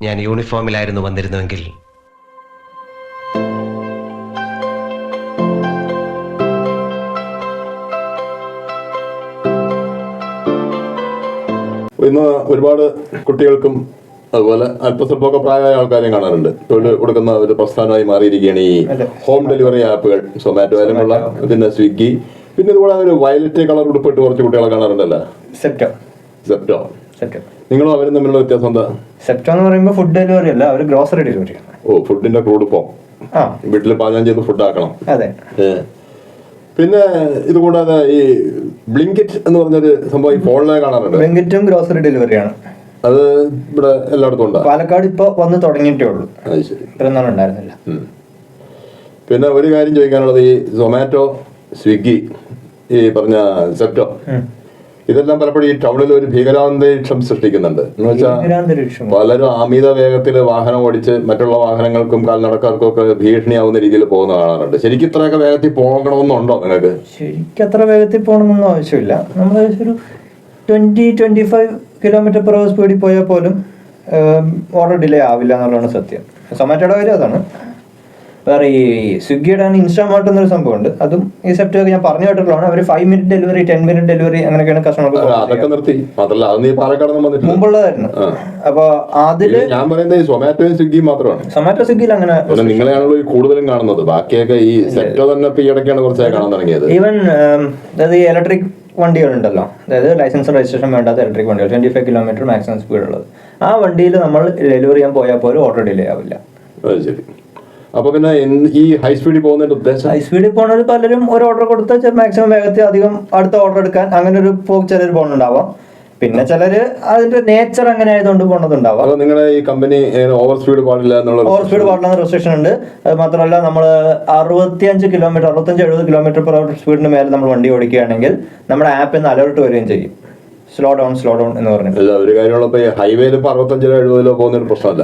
ഞാൻ യൂണിഫോമിലായിരുന്നു വന്നിരുന്നുവെങ്കിൽ ഇന്ന് ഒരുപാട് കുട്ടികൾക്കും അതുപോലെ അല്പസ്വല്പമൊക്കെ പ്രായമായ ആൾക്കാരെയും കാണാറുണ്ട്. തൊഴിൽ കൊടുക്കുന്ന ഒരു പ്രസ്ഥാനമായി മാറിയിരിക്കുകയാണ് ഈ ഹോം ഡെലിവറി ആപ്പുകൾ. സൊമാറ്റോ ആയാലുമുള്ള, പിന്നെ സ്വിഗ്ഗി, പിന്നെ ഇതുകൂടാതെ ഒരു വയലറ്റ് കളർ ഉടുപ്പിട്ട് കുറച്ച് കുട്ടികളെ കാണാറുണ്ടല്ലോ, സെപ്റ്റോ. നിങ്ങളും അവരും തമ്മിലുള്ള വ്യത്യാസം എന്താ? സെപ്റ്റോ എന്ന് പറയുമ്പോൾ ഫുഡ് ഡെലിവറി അല്ല, അവർ ഗ്രോസറി ഡെലിവറി ആണ്. ഓ, ഫുഡിന്റെ ക്രൂഡ് ഫോം. വീട്ടിൽ പാചകം ചെയ്ത് ഫുഡ് ആക്കണം. അതെ. പിന്നെ ഇതുകൂടാതെ ഈ ബ്ലിങ്കിറ്റ് എന്ന് പറഞ്ഞൊരു സംഭവം ഈ ഫോണിലെ കാണാറുണ്ട്. ബ്ലിങ്കിറ്റും ഗ്രോസറി ഡെലിവറിയാണ്. അത് ഇവിടെ എല്ലായിടത്തും ഉണ്ട്. പാലക്കാട് ഇപ്പൊ വന്ന് തുടങ്ങിയിട്ടേ ഉള്ളൂ. അത് ശരി. ഇത്രയും നാൾ ഉണ്ടായിരുന്നില്ല. പിന്നെ ഒരു കാര്യം ചോദിക്കാനുള്ളത്, ഈ സൊമാറ്റോ, സ്വിഗ്ഗി, ഈ പറഞ്ഞ സെപ്റ്റോ, ഇതെല്ലാം പലപ്പോഴും ഈ ടൗണിൽ ഒരു ഭീകരാന്തരീക്ഷം സൃഷ്ടിക്കുന്നുണ്ട്. എന്ന് വെച്ചാൽ പലരും അമിത വേഗത്തിൽ വാഹനം ഓടിച്ച് മറ്റുള്ള വാഹനങ്ങൾക്കും കാൽനടക്കാർക്കും ഒക്കെ ഭീഷണിയാവുന്ന രീതിയിൽ പോകുന്ന കാണാറുണ്ട്. ശരിക്കും ഇത്രയൊക്കെ വേഗത്തിൽ പോകണമെന്നുണ്ടോ നിങ്ങൾക്ക്? ശരിക്കും അത്ര വേഗത്തിൽ പോകണമെന്നൊന്നും ആവശ്യമില്ല. നമ്മൾ ഒരു 20-25 km/h സ്പീഡിൽ പോയാൽ പോലും ഓർഡർ ഡിലേ ആവില്ല എന്നുള്ളതാണ് സത്യം. സൊമാറ്റോയുടെ കാര്യം അതാണ്. വേറെ ഈ സ്വിഗ്ഗിയുടെ ഇൻസ്റ്റാമാർട്ട് എന്നൊരു സംഭവമുണ്ട്. അതും ഈ സെപ്റ്റോ ഒക്കെ ഞാൻ പറഞ്ഞു കേട്ടിട്ടുള്ളതാണ്. അവർ 5 minute ഡെലിവറി, 10 minute ഡെലിവറി അങ്ങനെയൊക്കെയാണ് കസ്റ്റമർക്ക് മുമ്പുള്ളതായിരുന്നു. അപ്പൊ അതില് ഞാൻ പറയുന്നത് സൊമാറ്റോയും സ്വിഗ്ഗിയും മാത്രമാണ്. സൊമാറ്റോ സ്വിഗ്ഗിയിൽ അങ്ങനെ നിങ്ങളെയാണല്ലോ കൂടുതലും കാണുന്നത്. ബാക്കിയൊക്കെ ഈ സെപ്റ്റോ തന്നെ ഇടയ്ക്കാണ് കുറച്ചായി കാണാൻ തുടങ്ങിയത്. ഈവൻ അതായത് ഈ ഇലക്ട്രിക് വണ്ടികളുണ്ടല്ലോ, അതായത് ലൈസൻസ് രജിസ്ട്രേഷൻ വേണ്ടാത്ത ഇലക്ട്രിക് വണ്ടികൾ, 25 km മാക്സിമം സ്പീഡ് ഉള്ളത്, ആ വണ്ടിയിൽ നമ്മൾ ഡെലിവറി ചെയ്യാൻ പോയാൽ പോലും ഓർഡർ ഡിലേ ആവില്ല. ശരി. അപ്പൊ പിന്നെ ഈ ഹൈ സ്പീഡിൽ പോകുന്നതിന്റെ ഉദ്ദേശം? ഹൈ സ്പീഡിൽ പോകുന്നവർ പലരും ഒരു ഓർഡർ കൊടുത്താൽ മാക്സിമം വേഗത്തിൽ അധികം അടുത്ത ഓർഡർ എടുക്കാൻ അങ്ങനെ ഒരു ചിലർ പോകുന്നുണ്ടാവാം. പിന്നെ ചിലര് അതിന്റെ നേച്ചർ അങ്ങനെ ആയതുകൊണ്ട് പോകുന്നതുണ്ടാവാം. അപ്പൊ നിങ്ങളുടെ ഈ കമ്പനി ഓവർ സ്പീഡ് പാടില്ല എന്നുള്ള റെസ്ട്രിക്ഷൻ ഉണ്ട്. അത് മാത്രമല്ല, നമ്മൾ 65 km, 65-70 km/h സ്പീഡിന് മേലെ നമ്മൾ വണ്ടി ഓടിക്കുകയാണെങ്കിൽ നമ്മുടെ ആപ്പിൽ നിന്ന് അലർട്ട് വരികയും ചെയ്യും, സ്ലോ ഡൗൺ എന്ന് പറഞ്ഞിട്ട്. ഒരു കാര്യമുള്ളപ്പോ ഹൈവേയിൽ 65-70 പോകുന്ന ഒരു പ്രശ്നമല്ല.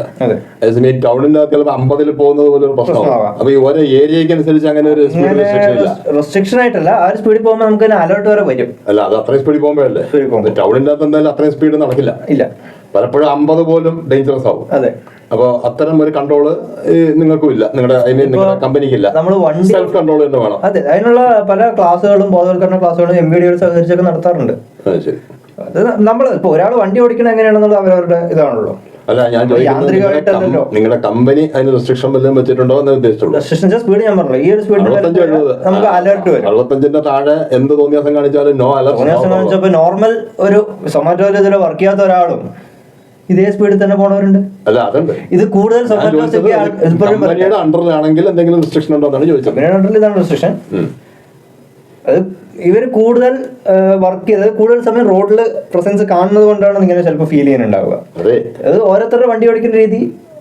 അതേസമയം ടൗണിന്റെ അകത്ത് 50 പോകുന്നത് പോലെ ഒരു പ്രശ്നമാണ്. അപ്പൊ ഈ ഓരോ ഏരിയക്ക് അനുസരിച്ച് അങ്ങനെ ഒരു റെസ്ട്രിക്ഷൻ ആയിട്ടല്ല, ആ ഒരു സ്പീഡിൽ പോകുമ്പോൾ നമുക്ക് അലർട്ട് വരെ വരും. അല്ല, അത് അത്രയും സ്പീഡിൽ പോകുമ്പോഴല്ലേ. ടൗണിന്റെ അകത്ത് എന്തായാലും അത്രയും സ്പീഡ് നടക്കില്ല. ഇല്ല, പലപ്പോഴും 50 പോലും ഡേഞ്ചറസ് ആവും. അതെ. അപ്പൊ അത്തരം ഒരു കൺട്രോള് നിങ്ങൾക്കും ഇല്ല, നിങ്ങളുടെ കമ്പനിക്കില്ല. നമ്മൾ വണ്ടി സെൽഫ് കൺട്രോൾ തന്നെ വേണം. അതെ, അതിനുള്ള പല ക്ലാസ്സുകളും ബോധവൽക്കരണ ക്ലാസ്സുകളും MVD സഹകരിച്ചൊക്കെ നടത്താറുണ്ട്. ശരി. അത് നമ്മൾ ഇപ്പൊ ഒരാൾ വണ്ടി ഓടിക്കണം എങ്ങനെയാണെന്നുള്ളത് അവരവരുടെ ഇതാണല്ലോ. അല്ല, ഞാൻ യാന്ത്രികമായിട്ടല്ലോ. നിങ്ങളുടെ കമ്പനി അതിന് റെസ്ട്രിക്ഷൻ വല്ലതും വെച്ചിട്ടുണ്ടോ എന്ന് ഉദ്ദേശിച്ചുള്ളൂ. റെസ്ട്രിക്ഷൻ സ്പീഡ് ഞാൻ പറഞ്ഞു, ഈ ഒരു സ്പീഡ് നമുക്ക് അലർട്ട് വരും. 65-ന്റെ താഴെ എന്ത് തോന്നിയാസം കാണിച്ചാലും നോ അലർട്ട്. തോന്നിയാസം കാണിച്ചപ്പോ നോർമൽ ഒരു സൊമാറ്റോയിൽ ഇതിൽ വർക്ക് ചെയ്യാത്ത ഒരാളും ഇതേ സ്പീഡിൽ തന്നെ പോണവരുണ്ട്. അല്ല, അതുണ്ട്. ഇത് കൂടുതൽ അണ്ടറിലാണെങ്കിൽ എന്തെങ്കിലും റെസ്ട്രിക്ഷൻ ഉണ്ടോ എന്നാണ് ചോദിച്ചത്. ഇതാണ് റെസ്ട്രിക്ഷൻ. അത് ഇവർ കൂടുതൽ വർക്ക് ചെയ്ത് കൂടുതൽ സമയം റോഡിൽ പ്രസൻസ് കാണുന്നത് കൊണ്ടാണ് ഇങ്ങനെ ചിലപ്പോൾ ഫീൽ ചെയ്യാനുണ്ടാവുക. അത് ഓരോരുത്തരുടെ വണ്ടി ഓടിക്കുന്ന രീതി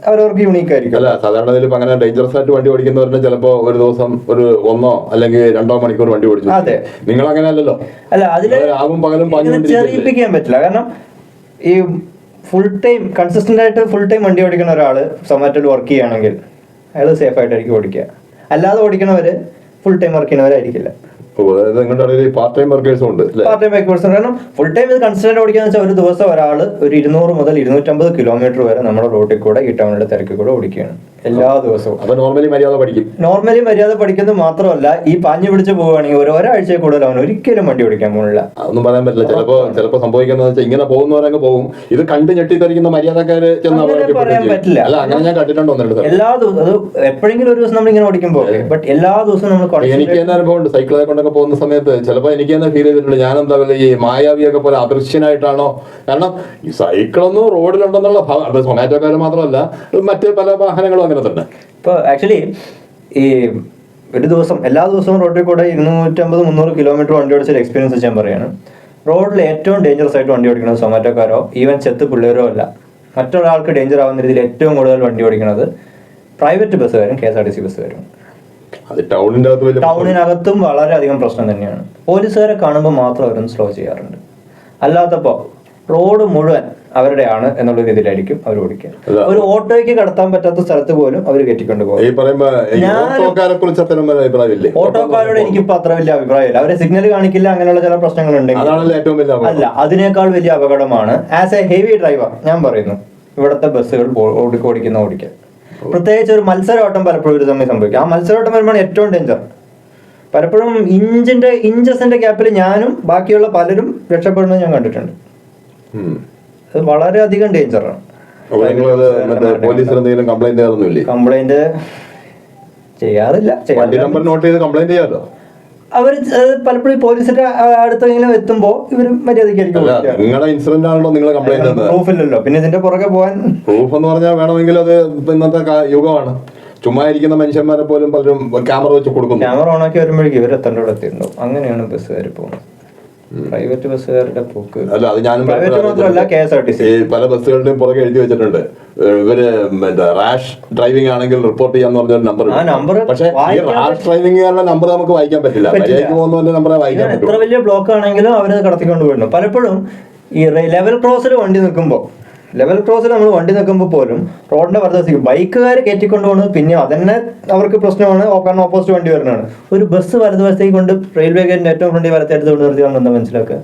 അവരവർക്ക് യൂണീക്ക് ആയിരിക്കും. അല്ല, സാധാരണ അങ്ങനെ ഡേഞ്ചറസ് ആയിട്ട് വണ്ടി ഓടിക്കുന്നവരുടെ ചിലപ്പോ ഒരു ദിവസം ഒരു 1 അല്ലെങ്കിൽ 2 മണിക്കൂർ വണ്ടി ഓടിച്ചു. അതെ, നിങ്ങൾ അങ്ങനെ അല്ലല്ലോ. അല്ല, അതില് ആവും പകലും ചെറിയിപ്പിക്കാൻ പറ്റില്ല. കാരണം ഈ ഫുൾ ടൈം കൺസിസ്റ്റന്റ് ആയിട്ട് ഫുൾ ടൈം വണ്ടി ഓടിക്കുന്ന ഒരാള് സൊമാറ്റോയിൽ വർക്ക് ചെയ്യുകയാണെങ്കിൽ അയാൾ സേഫ് ആയിട്ടായിരിക്കും ഓടിക്കുക. അല്ലാതെ ഓടിക്കുന്നവര് ഫുൾ ടൈം വർക്ക് ചെയ്യുന്നവരായിരിക്കില്ല. പാർട്ട് ടൈം വർക്കേഴ്സും ഉണ്ട്. കാരണം ഫുൾ ടൈം ഇത് കൺസിസ്റ്റന്റ് ഓടിക്കാന്ന് വെച്ചാൽ ഒരു ദിവസം ഒരാൾ ഒരു 200 മുതൽ 250 km വരെ നമ്മുടെ റോഡിൽ കൂടെ ഈ ടൗണിന്റെ തിരക്കിൽ കൂടെ ഓടിക്കുകയാണ് എല്ലാ ദിവസവും. അപ്പൊ നോർമലി മര്യാദ പഠിക്കുന്നത് മാത്രമല്ല, ഈ പാഞ്ഞു പിടിച്ച് പോവുകയാണെങ്കിൽ ഒരാഴ്ചയിൽ കൂടുതൽ അവൻ ഒരിക്കലും വണ്ടി ഓടിക്കാൻ പോകില്ല. ഒന്നും പറയാൻ പറ്റില്ല. ചിലപ്പോ സംഭവിക്കുന്നത് വെച്ചാൽ ഇങ്ങനെ പോകുന്നവരങ്ങ് പോകും. ഇത് കണ്ട് ഞെട്ടിത്തരിക്കുന്ന മര്യാദക്കാര് പറയാൻ പറ്റില്ല. അങ്ങനെ ഞാൻ കണ്ടിട്ടുണ്ടോ എല്ലാ ദിവസവും. അത് എപ്പോഴെങ്കിലും ഒരു ദിവസം നമ്മൾ ഇങ്ങനെ ഓടിക്കുമ്പോൾ, ബട്ട് എല്ലാ ദിവസവും നമ്മൾ എനിക്ക് തന്നെ അനുഭവം ഉണ്ട്. സൈക്കിളെ കൊണ്ടൊക്കെ പോകുന്ന സമയത്ത് ചിലപ്പോൾ എനിക്ക് തന്നെ ഫീൽ ചെയ്തിട്ടുണ്ട്, ഞാനെന്താ ഈ മായാവിയൊക്കെ പോലെ അദൃശ്യനായിട്ടാണോ. കാരണം ഈ സൈക്കിളൊന്നും റോഡിലുണ്ടെന്നുള്ള സൊമാറ്റോക്കാര് മാത്രമല്ല, മറ്റ് പല വാഹനങ്ങളും അങ്ങനെ തന്നെ. ഇപ്പൊ ആക്ച്വലി ഈ ഒരു ദിവസം എല്ലാ ദിവസവും റോഡിൽ കൂടെ 250-300 km വണ്ടി ഓടിച്ചൊരു എക്സ്പീരിയൻസ് ഞാൻ പറയാണ്. റോഡിൽ ഏറ്റവും ഡേഞ്ചറസ് ആയിട്ട് വണ്ടി ഓടിക്കുന്നത് സൊമാറ്റോക്കാരോ ഈവൻ ചെത്ത് പിള്ളേരോ അല്ല. മറ്റൊരാൾക്ക് ഡേഞ്ചർ ആവുന്ന രീതിയിൽ ഏറ്റവും കൂടുതൽ വണ്ടി ഓടിക്കുന്നത് പ്രൈവറ്റ് ബസ്സുകാരും KSRTC ബസ്സുകാരും. ടൗണിനകത്തും വളരെയധികം പ്രശ്നം തന്നെയാണ്. പോലീസുകാരെ കാണുമ്പോൾ മാത്രം അവരൊന്ന് സ്ലോ ചെയ്യാറുണ്ട്. അല്ലാത്തപ്പോ റോഡ് മുഴുവൻ അവരുടെയാണ് എന്നുള്ള രീതിയിലായിരിക്കും അവർ ഓടിക്കുക. ഒരു ഓട്ടോയ്ക്ക് കടത്താൻ പറ്റാത്ത സ്ഥലത്ത് പോലും അവർ കയറ്റിക്കൊണ്ട് പോകും. ഓട്ടോക്കാരോട് എനിക്കിപ്പോ അത്ര വലിയ അഭിപ്രായമില്ല. അവരെ സിഗ്നൽ കാണിക്കില്ല, അങ്ങനെയുള്ള ചില പ്രശ്നങ്ങൾ ഉണ്ടെങ്കിൽ അല്ല, അതിനേക്കാൾ വലിയ അപകടമാണ് ആസ് എ ഹെവി ഡ്രൈവർ ഞാൻ പറയുന്നു. ഇവിടുത്തെ ബസ്സുകൾ ഓടിക്കാൻ. പ്രത്യേകിച്ച് ഒരു മത്സരയോട്ടം പലപ്പോഴും ഒരു സമയം സംഭവിക്കും. ആ മത്സരയോട്ടം വരുമ്പോൾ ഏറ്റവും ഡേഞ്ചർ. പലപ്പോഴും ഇഞ്ചസിന്റെ ഗ്യാപ്പിൽ ഞാനും ബാക്കിയുള്ള പലരും രക്ഷപ്പെടുന്നത് ഞാൻ കണ്ടിട്ടുണ്ട്. അത് വളരെയധികം ഡേഞ്ചറാണ്. കംപ്ലൈന്റ് ചെയ്യാറില്ല. അവര് പലപ്പോഴും പോലീസിന്റെ അടുത്തെങ്കിലും എത്തുമ്പോ ഇവര് മര്യാദയ്ക്കായിരിക്കും. പ്രൂഫില്ലല്ലോ, പിന്നെ ഇതിന്റെ പുറകെ പോകാൻ പ്രൂഫ് എന്ന് പറഞ്ഞാൽ വേണമെങ്കിൽ അത് ഇന്നത്തെ യുഗമാണ്. ചുമ്മാ ഇരിക്കുന്ന മനുഷ്യന്മാരെ പോലും പലരും ക്യാമറ വെച്ച് കൊടുക്കും. ക്യാമറ ഓണാക്കി വരുമ്പോഴേക്കും ഇവർ എത്തേണ്ട എത്തിയിട്ടുണ്ടാവും. അങ്ങനെയാണ് ബസ്സുകാർ പോകുന്നത്. പ്രൈവറ്റ് ബസ്സുകാരുടെ പോക്ക് അല്ല, അത് ഞാനും KSRTC പല ബസ്സുകളുടെയും പുറകെ എഴുതി വെച്ചിട്ടുണ്ട്, ഇവര് റാഷ് ഡ്രൈവിംഗ് ആണെങ്കിൽ റിപ്പോർട്ട് ചെയ്യാന്ന് പറഞ്ഞൊരു നമ്പർ. പക്ഷേ ഈ റാഷ് ഡ്രൈവിംഗുകാരുടെ നമ്പർ നമുക്ക് വായിക്കാൻ പറ്റില്ല. പോകുന്നതിന്റെ നമ്പറെ വായിക്കാൻ പറ്റും. എത്ര വലിയ ബ്ലോക്ക് ആണെങ്കിലും അവരത് കടത്തിക്കൊണ്ട് പോയിരുന്നു. പലപ്പോഴും ഈ ലെവൽ ക്രോസിൽ വണ്ടി നിൽക്കുമ്പോൾ നമ്മൾ വണ്ടി നിൽക്കുമ്പോൾ പോലും റോഡിന്റെ വലതുവശത്തേക്ക് ബൈക്കുകാർ കയറ്റിക്കൊണ്ട് പോകുന്നത് പിന്നെ അതന്നെ അവർക്ക് പ്രശ്നമാണ്. കാരണം ഓപ്പോസിറ്റ് വണ്ടി വരുന്നതാണ്. ഒരു ബസ് വലതുവശത്തേക്ക് കൊണ്ട് റെയിൽവേ ഗേറ്റിന്റെ ഏറ്റവും ഫ്രണ്ട് വലത്തേക്ക് കൊണ്ട് നിർത്തിയാൽ എന്താ മനസ്സിലാക്കുക?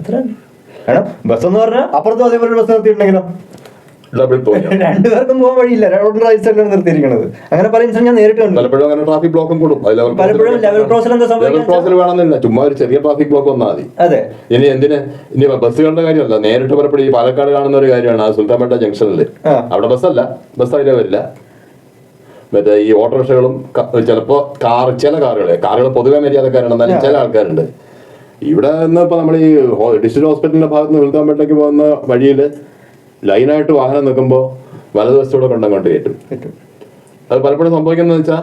അത്ര കാരണം ബസ് എന്ന് പറഞ്ഞാൽ അപ്പുറത്ത് അതേപോലെ ബസ് നിർത്തിയിട്ടുണ്ടെങ്കിലോ രണ്ടുപേർക്കും പോകാൻ വഴിയില്ല. റോഡിന്റെ റൈറ്റ് സൈഡിലാണ് നിർത്തിയിരിക്കുന്നത്. അങ്ങനെ പല ഇൻസിഡന്റ് ഞാൻ നേരിട്ടുണ്ട്. ട്രാഫിക് ബ്ലോക്കും കൂടും. പലപ്പോഴും ലെവൽ ക്രോസിൽ എന്താ സംഭവിക്കുന്നത്? വേണമെന്നില്ല, ചുമ്മാ ഒരു ചെറിയ ട്രാഫിക് ബ്ലോക്ക് വന്നാൽ മതി. അതെ, ഇനി ബസ്സുകളുടെ കാര്യമല്ല, നേരിട്ട് പലപ്പോഴും ഈ പാലക്കാട് കാണുന്ന ഒരു കാര്യമാണ് സുൽത്താൻപേട്ട ജംഗ്ഷനിൽ. അവിടെ ബസ് അതിലെ വരില്ല. മറ്റേ ഈ ഓട്ടോറിക്ഷകളും ചിലപ്പോ ചില കാറുകൾ പൊതുവെ മര്യാദക്കാരാണ്, എന്നാലും ചില ആൾക്കാരുണ്ട്. ഇവിടെ നിന്ന് ഇപ്പൊ നമ്മൾ ഈ ഡിസ്ട്രിക്ട് ഹോസ്പിറ്റലിന്റെ ഭാഗത്ത് നിന്ന് സുൽത്താൻപേട്ടയ്ക്ക് പോകുന്ന വഴിയില് ലൈനായിട്ട് വാഹനം നിൽക്കുമ്പോൾ വലതുവശത്തൂടെ കൊണ്ടങ്ങോട്ട് കയറ്റും. അത് പലപ്പോഴും സംഭവിക്കുന്നത് വെച്ചാൽ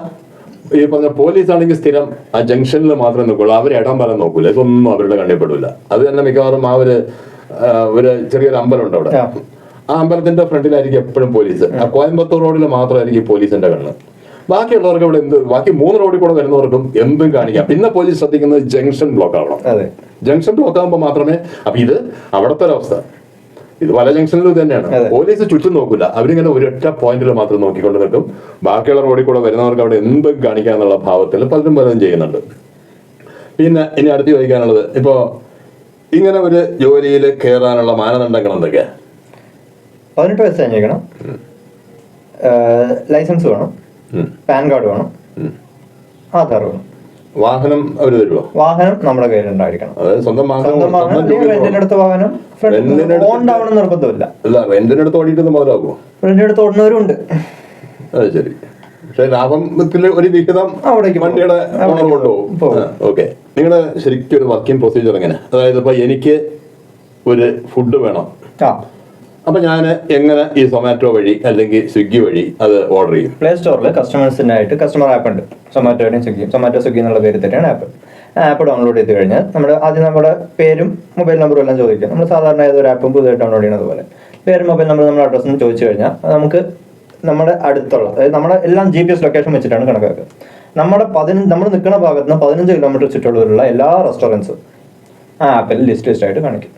ഈ പറഞ്ഞ പോലീസ് ആണെങ്കിൽ സ്ഥിരം ആ ജംഗ്ഷനിൽ മാത്രമേ നോക്കുള്ളൂ. അവർ ഇടം വലം നോക്കൂല. ഇതൊന്നും അവരുടെ കണ്ണിൽപ്പെടില്ല. അത് തന്നെ മിക്കവാറും ആ ഒരു ചെറിയൊരു അമ്പലമുണ്ട് അവിടെ. ആ അമ്പലത്തിന്റെ ഫ്രണ്ടിലായിരിക്കും എപ്പോഴും പോലീസ്. ആ കോയമ്പത്തൂർ റോഡിൽ മാത്രമായിരിക്കും പോലീസിന്റെ കണ്ണ്. ബാക്കിയുള്ളവർക്ക് ഇവിടെ ബാക്കി 3 റോഡിൽ കൂടെ വരുന്നവർക്കും എന്തും കാണിക്കാം. പിന്നെ പോലീസ് ശ്രദ്ധിക്കുന്നത് ജംഗ്ഷൻ ബ്ലോക്ക് ആവണം. ജംഗ്ഷൻ ബ്ലോക്ക് ആകുമ്പോൾ മാത്രമേ. അപ്പൊ ഇത് അവിടുത്തെ ഒരവസ്ഥ. ഇത് പല ജംഗ്ഷനിലും തന്നെയാണ്. പോലീസ് ചുറ്റും നോക്കില്ല. അവരിങ്ങനെ ഒരൊറ്റ പോയിന്റിൽ മാത്രം നോക്കിക്കൊണ്ട് നിൽക്കും. ബാക്കിയുള്ള റോഡിൽ കൂടെ വരുന്നവർക്ക് അവിടെ എന്തും കാണിക്കാന്നുള്ള ഭാവത്തിൽ പലരും ചെയ്യുന്നുണ്ട്. പിന്നെ ഇനി അടുത്ത് ചോദിക്കാനുള്ളത്, ഇപ്പോ ഇങ്ങനെ ഒരു ജോലിയിൽ കയറാനുള്ള മാനദണ്ഡങ്ങൾ എന്തൊക്കെയാ? 18 വയസ്സ് കഴിഞ്ഞേക്കണം, ലൈസൻസ് വേണം, പാൻ കാർഡ് വേണം, ആധാർ വേണം. വാഹനം അവര് തരുമോ? വാഹനം നമ്മുടെ കയ്യിലുണ്ടായിരിക്കണം. സ്വന്തം റെന്റിനടുത്ത വാഹനം ഓണ്ടാവണം നിർബന്ധമില്ല. അല്ല, റെന്റിനടുത്ത് ഓടിയിട്ട് മുതലാകുമോ? റെന്റിനടുത്ത് ഓടുന്നവരും ഉണ്ട്. അത് ശരി. പക്ഷെ ലാഭത്തിൽ ഒരു വിഹിതം വണ്ടിയുടെ ഓണർ കൊണ്ടുപോകും. ഓക്കെ. നിങ്ങളുടെ ശരിക്കും ഒരു വർക്കിംഗ് പ്രൊസീജിയർ എങ്ങനെ? അതായത് ഇപ്പൊ എനിക്ക് ഒരു ഫുഡ് വേണം, അപ്പൊ ഞാൻ എങ്ങനെ ഈ സൊമാറ്റോ വഴി അല്ലെങ്കിൽ സ്വിഗ്ഗി വഴി അത് ഓർഡർ ചെയ്യും? പ്ലേ സ്റ്റോറിൽ കസ്റ്റമേഴ്സിനായിട്ട് കസ്റ്റമർ ആപ്പ് ഉണ്ട്. സൊമാറ്റോയുടെയും സ്വിഗ്ഗി എന്നുള്ള പേര് തന്നെയാണ് ആപ്പ്. ആപ്പ് ഡൗൺലോഡ് ചെയ്ത് കഴിഞ്ഞാൽ ആദ്യം നമ്മുടെ പേരും മൊബൈൽ നമ്പറും എല്ലാം ചോദിക്കും. നമ്മൾ സാധാരണ ഏതൊരു ആപ്പും പുതുതായിട്ട് ഡൗൺലോഡ് ചെയ്യുന്നത് പോലെ പേരും മൊബൈൽ നമ്പർ നമ്മുടെ അഡ്രസ്സും ചോദിച്ചു കഴിഞ്ഞാൽ നമുക്ക് നമ്മുടെ അടുത്തുള്ള, അതായത് നമ്മുടെ എല്ലാം GPS ലൊക്കേഷൻ വെച്ചിട്ടാണ് കണക്കാക്കുക. നമ്മൾ നിൽക്കുന്ന ഭാഗത്ത് നിന്ന് 15 കിലോമീറ്റർ ചുറ്റുള്ളവരുള്ള എല്ലാ റെസ്റ്റോറൻറ്റ്സും ആ ആപ്പിൽ ലിസ്റ്റ് ആയിട്ട് കാണിക്കും.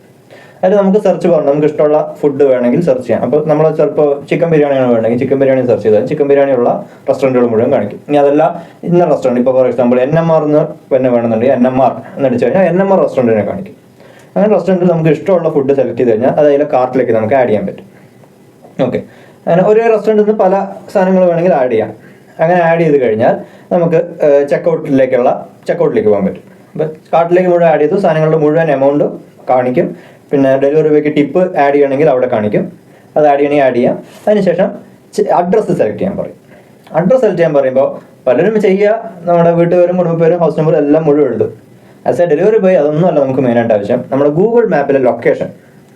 അതിൽ നമുക്ക് സെർച്ച് പറഞ്ഞു, നമുക്ക് ഇഷ്ടമുള്ള ഫുഡ് വേണമെങ്കിൽ സെർച്ച് ചെയ്യാം. അപ്പോൾ നമ്മൾ ചിലപ്പോൾ ചിക്കൻ ബിരിയാണിയാണ് വേണമെങ്കിൽ ചിക്കൻ ബിരിയാണി സെർച്ച് ചെയ്താൽ ചിക്കൻ ബിരിയാണിയുള്ള റെസ്റ്റോറൻറ്റുകൾ മുഴുവൻ കാണിക്കും. ഇനി അതല്ല ഇന്ന റെസ്റ്റോറൻറ്റ്, ഇപ്പോൾ ഫോർ എക്സാമ്പിൾ NMR എന്ന് പിന്നെ വേണമെന്നുണ്ടെങ്കിൽ NMR എന്നടിച്ച് കഴിഞ്ഞാൽ NMR റെസ്റ്റോറൻറ്റിനെ കാണിക്കും. അങ്ങനെ റെസ്റ്റോറൻറ്റിൽ നമുക്ക് ഇഷ്ടമുള്ള ഫുഡ് സെലക്ട് ചെയ്ത് കഴിഞ്ഞാൽ അത് അതിലെ കാർട്ടിലേക്ക് നമുക്ക് ആഡ് ചെയ്യാൻ പറ്റും. ഓക്കെ, അങ്ങനെ ഒരേ റെസ്റ്റോറൻറ്റിൽ നിന്ന് പല സാധനങ്ങൾ വേണമെങ്കിൽ ആഡ് ചെയ്യാം. അങ്ങനെ ആഡ് ചെയ്ത് കഴിഞ്ഞാൽ നമുക്ക് ചെക്കൗട്ടിലേക്ക് പോകാൻ പറ്റും. അപ്പോൾ കാർട്ടിലേക്ക് മുഴുവൻ ആഡ് ചെയ്തു സാധനങ്ങളുടെ മുഴുവൻ എമൗണ്ട് കാണിക്കും. പിന്നെ ഡെലിവറി ബോയ്ക്ക് ടിപ്പ് ആഡ് ചെയ്യണമെങ്കിൽ അവിടെ കാണിക്കും. അത് ആഡ് ചെയ്യണമെങ്കിൽ ആഡ് ചെയ്യാം. അതിനുശേഷം അഡ്രസ്സ് സെലക്ട് ചെയ്യാൻ പറയും. അഡ്രസ്സ് സെലക്ട് ചെയ്യാൻ പറയുമ്പോൾ പലരും ചെയ്യുക നമ്മുടെ വീട്ടുപേരും കുടുംബപ്പേരും ഹൗസ് നമ്പറും എല്ലാം മുഴുവൻ എഴുതും. ആസ് എ ഡെലിവറി ബോയ് അതൊന്നും അല്ല നമുക്ക് മെയിനായിട്ട് ആവശ്യം. നമ്മുടെ ഗൂഗിൾ മാപ്പിലെ ലൊക്കേഷൻ,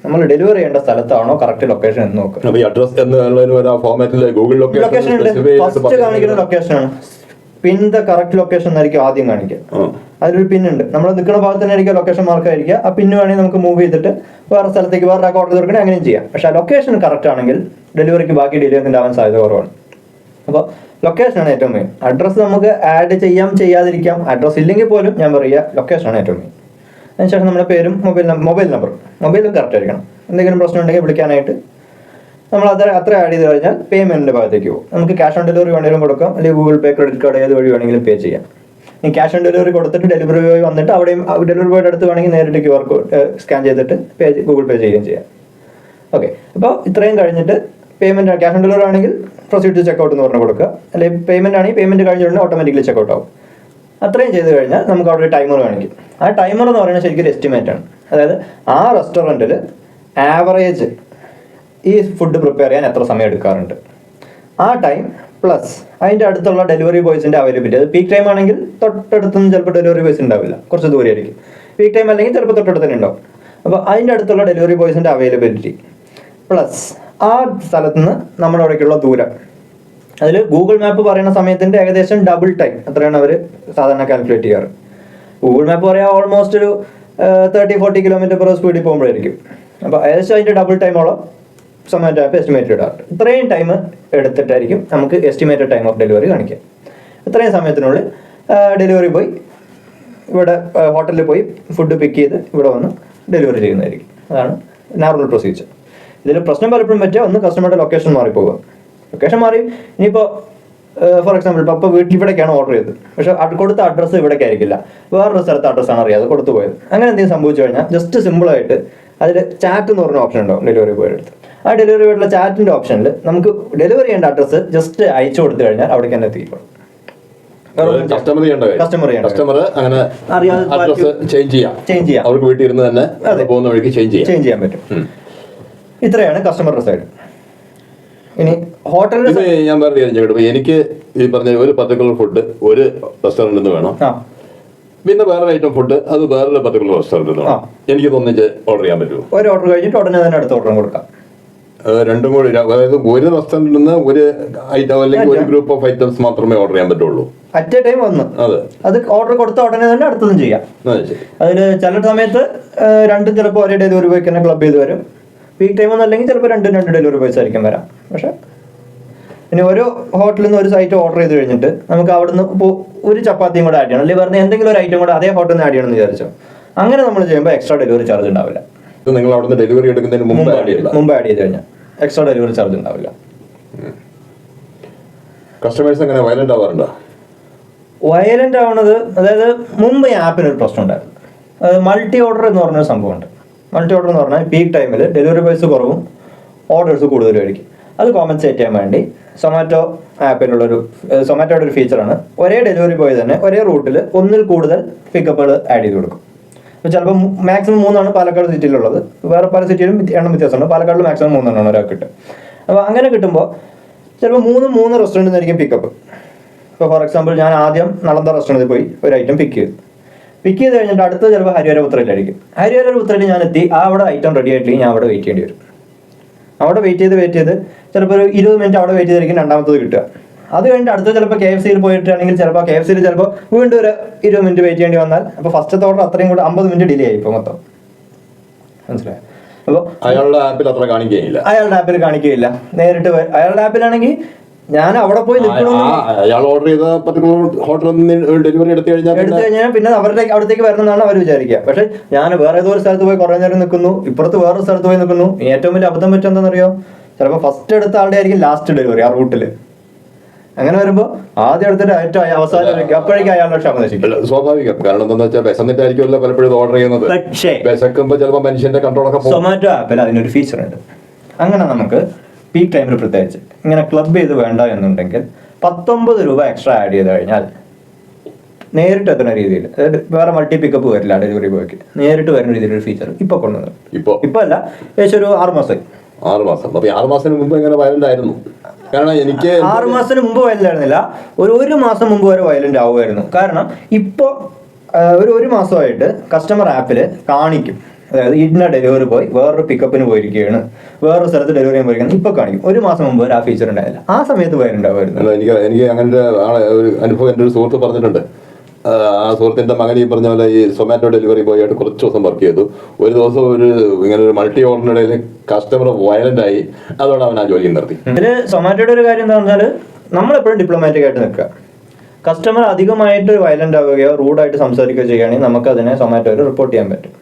നമ്മൾ ഡെലിവറി ചെയ്യേണ്ട സ്ഥലത്താണോ കറക്റ്റ് ലൊക്കേഷൻ എന്ന് നോക്കുക. ലൊക്കേഷൻ ഉണ്ട്, ഫസ്റ്റ് കാണിക്കുന്ന ലൊക്കേഷനാണ്. പിൻ ദ കറക്റ്റ് ലൊക്കേഷൻ എന്നായിരിക്കും ആദ്യം കാണിക്കുക. അതിലൊരു പിന്നുണ്ട്, നമ്മൾ നിൽക്കുന്ന ഭാഗത്ത് തന്നെ ആയിരിക്കും ലൊക്കേഷൻ മാർക്ക് ആയിരിക്കുക. ആ പിന്ന് വേണമെങ്കിൽ നമുക്ക് മൂവ് ചെയ്തിട്ട് വേറെ സ്ഥലത്തേക്ക് വേറെ ഓർഡർ കൊടുക്കണേ അങ്ങനെയും ചെയ്യാം. പക്ഷേ ആ ലൊക്കേഷൻ കറക്റ്റ് ആണെങ്കിൽ ഡെലിവറിക്ക് ബാക്കി ഡിലേ ഉണ്ടാവാൻ സാധ്യത കുറവാണ്. അപ്പോൾ ലൊക്കേഷനാണ് ഏറ്റവും മെയിൻ. അഡ്രസ്സ് നമുക്ക് ആഡ് ചെയ്യാതിരിക്കാം. അഡ്രസ്സ് ഇല്ലെങ്കിൽ പോലും ഞാൻ പറയുക ലൊക്കേഷനാണ് ഏറ്റവും മെയിൻ. അതിനുശേഷം നമ്മുടെ പേരും മൊബൈൽ നമ്പറും കറക്റ്റ് ആയിരിക്കണം. എന്തെങ്കിലും പ്രശ്നം ഉണ്ടെങ്കിൽ വിളിക്കാനായിട്ട് നമ്മൾ അത്ര ആഡ് ചെയ്ത് കഴിഞ്ഞാൽ പേയ്മെൻറ്റിൻ്റെ ഭാഗത്തേക്ക് പോകും. നമുക്ക് ക്യാഷ് ഓൺ ഡെലിവറി വേണമെങ്കിലും കൊടുക്കാം, അല്ലെങ്കിൽ ഗൂഗിൾ പേ, ക്രെഡിറ്റ് കാർഡ് ഏത് വഴി വേണമെങ്കിലും പേ ചെയ്യാം. ഈ ക്യാഷ് ഓൺ ഡെലിവറി കൊടുത്തിട്ട് ഡെലിവറി ബോയ് വന്നിട്ട് അവിടെയും ഡെലിവറി ബോയുടെ അടുത്ത് വേണമെങ്കിൽ നേരിട്ട് QR കോഡ് സ്കാൻ ചെയ്തിട്ട് ഗൂഗിൾ പേ ചെയ്യുകയും ചെയ്യാം. ഓക്കെ, അപ്പോൾ ഇത്രയും കഴിഞ്ഞിട്ട് പേയ്മെൻറ്റ് ക്യാഷ് ഓൺ ഡെലിവറി ആണെങ്കിൽ പ്രൊസീഡ് ടു ചെക്കൗട്ട് എന്ന് പറഞ്ഞ് കൊടുക്കുക, അല്ലെങ്കിൽ പേയ്മെൻറ്റ് ആണെങ്കിൽ പേയ്മെൻറ്റ് കഴിഞ്ഞിട്ടുണ്ടെങ്കിൽ ഓട്ടോമാറ്റിക്കലി ചെക്കൗട്ട് ആവും. അത്രയും ചെയ്ത് കഴിഞ്ഞാൽ നമുക്ക് അവിടെ ഒരു ടൈമർ കാണിക്കും. ആ ടൈമർ എന്ന് പറയുന്നത് ശരിക്കും ഒരു എസ്റ്റിമേറ്റ് ആണ്. അതായത് ആ റെസ്റ്റോറൻറ്റിൽ ആവറേജ് ഈ ഫുഡ് പ്രിപ്പയർ ചെയ്യാൻ എത്ര സമയം എടുക്കാറുണ്ട്, ആ ടൈം പ്ലസ് അതിൻ്റെ അടുത്തുള്ള ഡെലിവറി ബോയ്സിൻ്റെ അവൈലബിലിറ്റി. അത് പീക്ക് ടൈം ആണെങ്കിൽ തൊട്ടടുത്തൊന്നും ചിലപ്പോൾ ഡെലിവറി ബോയ്സ് ഉണ്ടാവില്ല, കുറച്ച് ദൂരെയായിരിക്കും. പീക്ക് ടൈം അല്ലെങ്കിൽ ചിലപ്പോൾ തൊട്ടടുത്ത് തന്നെ ഉണ്ടാവും. അപ്പോൾ അതിൻ്റെ അടുത്തുള്ള ഡെലിവറി ബോയ്സിൻ്റെ അവൈലബിലിറ്റി പ്ലസ് ആ സ്ഥലത്ത് നിന്ന് നമ്മുടെ അവിടേക്കുള്ള ദൂരം. അതിൽ ഗൂഗിൾ മാപ്പ് പറയുന്ന സമയത്തിൻ്റെ ഏകദേശം ഡബിൾ ടൈം അത്രയാണ് അവർ സാധാരണ കാൽക്കുലേറ്റ് ചെയ്യാറ്. ഗൂഗിൾ മാപ്പ് പറയാൻ ഓൾമോസ്റ്റ് ഒരു 30-40 km/h സ്പീഡിൽ പോകുമ്പോഴായിരിക്കും. അപ്പോൾ ഏകദേശം അതിൻ്റെ ഡബിൾ ടൈമോളം സൊമാറ്റോ ആപ്പ് എസ്റ്റിമേറ്റ് ഇടാറുണ്ട്. ഇത്രയും ടൈം എടുത്തിട്ടായിരിക്കും നമുക്ക് എസ്റ്റിമേറ്റഡ് ടൈം ഓഫ് ഡെലിവറി കാണിക്കുക. ഇത്രയും സമയത്തിനുള്ളിൽ ഡെലിവറി ബോയ് ഇവിടെ ഹോട്ടലിൽ പോയി ഫുഡ് പിക്ക് ചെയ്ത് ഇവിടെ വന്ന് ഡെലിവറി ചെയ്യുന്നതായിരിക്കും. അതാണ് നോർമൽ പ്രൊസീജിയർ. ഇതിൽ പ്രശ്നം പലപ്പോഴും പറ്റുക ഒന്ന് കസ്റ്റമറുടെ ലൊക്കേഷൻ മാറിപ്പോകുക. ലൊക്കേഷൻ മാറി ഇനിയിപ്പോൾ ഫോർ എക്സാമ്പിൾ ഇപ്പോൾ വീട്ടിൽ ഇവിടേക്കാണ് ഓർഡർ ചെയ്തത്, പക്ഷേ കൊടുത്ത അഡ്രസ്സ് ഇവിടേക്ക് ആയിരിക്കില്ല, വേറൊരു സ്ഥലത്ത് അഡ്രസ്സാണ് അറിയാതെ കൊടുത്തു പോയത്. അങ്ങനെ എന്തെങ്കിലും സംഭവിച്ചു കഴിഞ്ഞാൽ ജസ്റ്റ് സിമ്പിളായിട്ട് അതിൽ ചാറ്റ് എന്ന് പറഞ്ഞ ഓപ്ഷൻ ഉണ്ടാവും ഡെലിവറി ബോയുടെ അടുത്ത്. ആ ഡെലിവറി ബോയുടെ ചാറ്റിൻ്റെ ഓപ്ഷനിൽ നമുക്ക് ഡെലിവറി ചെയ്യേണ്ട അഡ്രസ്സ് ജസ്റ്റ് അയച്ചു കൊടുത്തു കഴിഞ്ഞാൽ അവിടേക്ക് തന്നെ എത്തിക്കും. കസ്റ്റമർ അങ്ങനെ അഡ്രസ് ചേഞ്ച് ചെയ്യാം, അവർക്ക് വീട്ടിൽ ഇരുന്ന് തന്നെ പോകുന്ന വഴിക്ക് ചേഞ്ച് ചെയ്യാൻ പറ്റും. ഇത്രയാണ് കസ്റ്റമറുടെ സൈഡ്. ഇനി ഹോട്ടലിൽ ഞാൻ വേറെ കാര്യം, എനിക്ക് ഈ പറഞ്ഞ ഒരു പർട്ടിക്കുലർ ഫുഡ് ഒരു റെസ്റ്റോറൻറ്റിൽ നിന്ന് വേണം, പിന്നെ വേറെ ഐറ്റം ഫുഡ് അത് വേറൊരു പർട്ടിക്കുലർ റെസ്റ്റോറൻറ്റിൽ നിന്ന് വേണം. എനിക്ക് ഒന്നിച്ച് ഓർഡർ ചെയ്യാൻ പറ്റുമോ? ഒരു ഓർഡർ കഴിഞ്ഞിട്ട് ഉടനെ തന്നെ അടുത്ത ഓർഡർ കൊടുക്കാം. രണ്ടും കൂടി, അതായത് ഒരു റെസ്റ്റോറൻറ്റിൽ നിന്ന് ഒരു ഐറ്റം അല്ലെങ്കിൽ ഒരു ഗ്രൂപ്പ് ഓഫ് ഐറ്റംസ് മാത്രമേ ഓർഡർ ചെയ്യാൻ പറ്റുള്ളൂ അറ്റ് എ ടൈം വന്ന്. അത് ഓർഡർ കൊടുത്ത ഉടനെ തന്നെ അടുത്തതും ചെയ്യാം. അതിൽ ചില സമയത്ത് രണ്ടും ചിലപ്പോൾ ഒരേ ഡെലിവറി ബോയ്ക്ക് തന്നെ ക്ലബ് ചെയ്ത് വരും. പീക്ക് ടൈം ഒന്നല്ലെങ്കിൽ ചിലപ്പോൾ രണ്ട് ഡെലിവറി ബോയ്സ് ആയിരിക്കും വരാം. പക്ഷേ ഇനി ഓരോ ഹോട്ടലിൽ നിന്ന് ഒരു സൈറ്റ് ഓർഡർ ചെയ്ത് കഴിഞ്ഞിട്ട് നമുക്ക് അവിടെ നിന്ന് ഇപ്പോൾ ഒരു ചപ്പാത്തിയും കൂടെ ആഡ് ചെയ്യണം, അല്ലെങ്കിൽ പറഞ്ഞാൽ എന്തെങ്കിലും ഒരു ഐറ്റം കൂടെ അതേ ഹോട്ടലിൽ നിന്ന് ആഡ് ചെയ്യണം എന്ന് വിചാരിച്ചോ, അങ്ങനെ നമ്മൾ ചെയ്യുമ്പോൾ എക്സ്ട്രാ ഡെലിവറി ചാർജ് ഉണ്ടാവില്ല. നിങ്ങൾ അവിടെ നിന്ന് ഡെലിവറി എടുക്കുന്നതിന് മുമ്പ് ആഡ് ചെയ്ത് കഴിഞ്ഞാൽ എക്സ്ട്രാ ഡെലിവറി ചാർജ് ഉണ്ടാവില്ല. കസ്റ്റമേഴ്സ് എങ്ങനെ വയലന്റ് ആവാറുണ്ടോ? വയലന്റ് ആവുന്നത്, അതായത് മുമ്പ് ഈ ആപ്പിനൊരു പ്രശ്നം ഉണ്ടായിരുന്നു. അതായത് മൾട്ടി ഓർഡർ എന്ന് പറഞ്ഞൊരു സംഭവമുണ്ട്. മൾട്ടി ഓർഡർ എന്ന് പറഞ്ഞാൽ പീക്ക് ടൈമിൽ ഡെലിവറി ബോയ്സ് കുറവും ഓർഡേഴ്സ് കൂടുതലുമായിരിക്കും. അത് കോമ്പൻസേറ്റ് ചെയ്യാൻ വേണ്ടി സൊമാറ്റോ സൊമാറ്റോയുടെ ഒരു ഫീച്ചറാണ്, ഒരേ ഡെലിവറി ബോയ് തന്നെ ഒരേ റൂട്ടിൽ ഒന്നിൽ കൂടുതൽ പിക്കപ്പുകൾ ആഡ് ചെയ്ത് കൊടുക്കും. അപ്പോൾ ചിലപ്പോൾ മാക്സിമം 3 പാലക്കാട് സിറ്റിയിലുള്ളത്, വേറെ പല സിറ്റിയിലും എണ്ണം വ്യത്യാസമുണ്ട്. പാലക്കാടിൽ മാക്സിമം 3 ഒരാൾക്ക് കിട്ടും. അപ്പോൾ അങ്ങനെ കിട്ടുമ്പോൾ ചിലപ്പോൾ 3 റെസ്റ്റോറൻറ്റിൽ നിന്നായിരിക്കും പിക്കപ്പ്. ഇപ്പോൾ ഫോർ എക്സാമ്പിൾ ഞാൻ ആദ്യം നളന്ദ റെസ്റ്റോറൻറ്റിൽ പോയി ഒരു ഐറ്റം പിക്ക് ചെയ്ത് കഴിഞ്ഞിട്ട് അടുത്ത് ചിലപ്പോൾ ഹരിഹരപുത്രയിലായിരിക്കും. ഹരിഹരപുത്രയിൽ ഞാൻ എത്തി, അവിടെ ഐറ്റം റെഡി ആയിട്ടില്ലെങ്കിൽ ഞാൻ അവിടെ വെയിറ്റ് ചെയ്യേണ്ടി വരും. അവിടെ വെയിറ്റ് ചെയ്ത് ചിലപ്പോൾ ഒരു 20 മിനിറ്റ് അവിടെ വെയിറ്റ് ചെയ്തായിരിക്കും രണ്ടാമത്തത് കിട്ടുക. അത് കഴിഞ്ഞിട്ട് അടുത്ത ചിലപ്പോൾ KFCയിൽ പോയിട്ടാണെങ്കിൽ ചിലപ്പോൾ KFCയിൽ ചിലപ്പോൾ വീണ്ടും ഒരു 20 മിനിറ്റ് വെയിറ്റ് ചെയ്യേണ്ടി വന്നാൽ അപ്പോൾ ഫസ്റ്റത്തെ ഓർഡർ അത്രയും കൂടെ 50 മിനിറ്റ് ഡിലേ ആയി ഇപ്പോൾ മൊത്തം. മനസ്സിലായോ? അപ്പോൾ അയാളുടെ ആപ്പിൽ അത്ര കാണിക്കുകയില്ല. അയാളുടെ ആപ്പിൽ കാണിക്കുകയില്ല. നേരിട്ട് അയാളുടെ ആപ്പിലാണെങ്കിൽ ഞാൻ അവിടെ പോയി അയാൾ ഓർഡർ ചെയ്ത പർട്ടിക്കുലർ ഹോട്ടലിൽ നിന്ന് ഡെലിവറി എടുത്തു കഴിഞ്ഞാൽ പിന്നെ അവരുടെ അവിടത്തേക്ക് വരണമെന്നാണ് അവർ വിചാരിക്കുക. പക്ഷെ ഞാൻ വേറെ ഏതോ ഒരു സ്ഥലത്ത് പോയി കുറേ നേരം നിൽക്കുന്നു, ഇപ്പുറത്ത് വേറൊരു സ്ഥലത്ത് പോയി നിൽക്കുന്നു. ഏറ്റവും വലിയ അബദ്ധം പറ്റും എന്താണെന്നറിയോ? ചിലപ്പോൾ ഫസ്റ്റ് എടുത്ത ആളുടെ ആയിരിക്കും ലാസ്റ്റ് ഡെലിവറി ആ റൂട്ടിൽ. അങ്ങനെ വരുമ്പോൾ ആദ്യം എടുത്തിട്ട് ഏറ്റവും അവസാനം അപ്പോഴേക്കും അയാളുടെ ക്ഷമ നശിക്കും. സ്വാഭാവികം. കാരണം എന്താണെന്ന് വെച്ചാൽ വിശന്നിട്ടായിരിക്കുമല്ലോ പലപ്പോഴും ഓർഡർ ചെയ്യുന്നത്. പക്ഷേ വിശക്കുമ്പോൾ ചിലപ്പോൾ മനുഷ്യന്റെ കൺട്രോളൊക്കെ സൊമാറ്റോ ആപ്പിൽ അതിനൊരു ഫീച്ചർ ഉണ്ട്. അങ്ങനെ നമുക്ക് പീക്ക് ടൈമിൽ പ്രത്യേകിച്ച് ഇങ്ങനെ ക്ലബ് ചെയ്ത് വേണ്ട എന്നുണ്ടെങ്കിൽ 19 രൂപ എക്സ്ട്രാ ആഡ് ചെയ്ത് കഴിഞ്ഞാൽ നേരിട്ട് എത്തുന്ന രീതിയിൽ, അതായത് വേറെ മൾട്ടി പിക്കപ്പ് വരില്ല ഡെലിവറി ബോയ്ക്ക്, നേരിട്ട് വരുന്ന രീതിയിലൊരു ഫീച്ചർ ഇപ്പോൾ കൊണ്ടുവന്നത്. ഇപ്പോൾ അല്ല, ഏകദേശം ഒരു 6 മാസമായി. 6 മാസം. അപ്പോൾ 6 മാസത്തിന് മുമ്പ് എങ്ങനെ വയലന്റ് ആയിരുന്നു? കാരണം എനിക്ക് 6 മാസത്തിന് മുമ്പ് വയലന്റ് ആയിരുന്നില്ല, ഒരു മാസം മുമ്പ് വരെ വയലന്റ് ആവുമായിരുന്നു. കാരണം ഇപ്പോൾ ഒരു മാസമായിട്ട് കസ്റ്റമർ ആപ്പിൽ കാണിക്കും, അതായത് ഇന്ന ഡെലിവറി ബോയ് വേറൊരു പിക്കപ്പിന് പോയിരിക്കുകയാണ്, വേറൊരു സ്ഥലത്ത് ഡെലിവറി ചെയ്യാൻ പോയിരിക്കുകയാണ്, ഇപ്പോൾ കാണിക്കും. ഒരു മാസം മുമ്പ് വരെ ആ ഫീച്ചർ ഉണ്ടായില്ല, ആ സമയത്ത് വയലുണ്ടാവുമായിരുന്നു. എനിക്ക് അങ്ങനെ ഒരു അനുഭവം എൻ്റെ ഒരു സുഹൃത്ത് പറഞ്ഞിട്ടുണ്ട്. ആ സുഹൃത്തിൻ്റെ മകൻ ഈ പറഞ്ഞ പോലെ ഈ സൊമാറ്റോ ഡെലിവറി ബോയ് ആയിട്ട് കുറച്ച് ദിവസം വർക്ക് ചെയ്തു. ഒരു ദിവസം ഇങ്ങനെ ഒരു മൾട്ടി ഓർഡറിനിടയിൽ കസ്റ്റമർ വയലന്റ് ആയി, അതോടെ അവൻ ആ ജോലി നിർത്തി. ഇതിൽ സൊമാറ്റോയുടെ ഒരു കാര്യം എന്താ പറഞ്ഞാൽ നമ്മളെപ്പോഴും ഡിപ്ലോമാറ്റിക് ആയിട്ട് നിൽക്കുക. കസ്റ്റമർ അധികമായിട്ട് വയലന്റ് ആവുകയോ റൂഡായിട്ട് സംസാരിക്കുകയോ ചെയ്യുകയാണെങ്കിൽ നമുക്ക് അതിനെ സൊമാറ്റോയിൽ റിപ്പോർട്ട് ചെയ്യാൻ പറ്റും.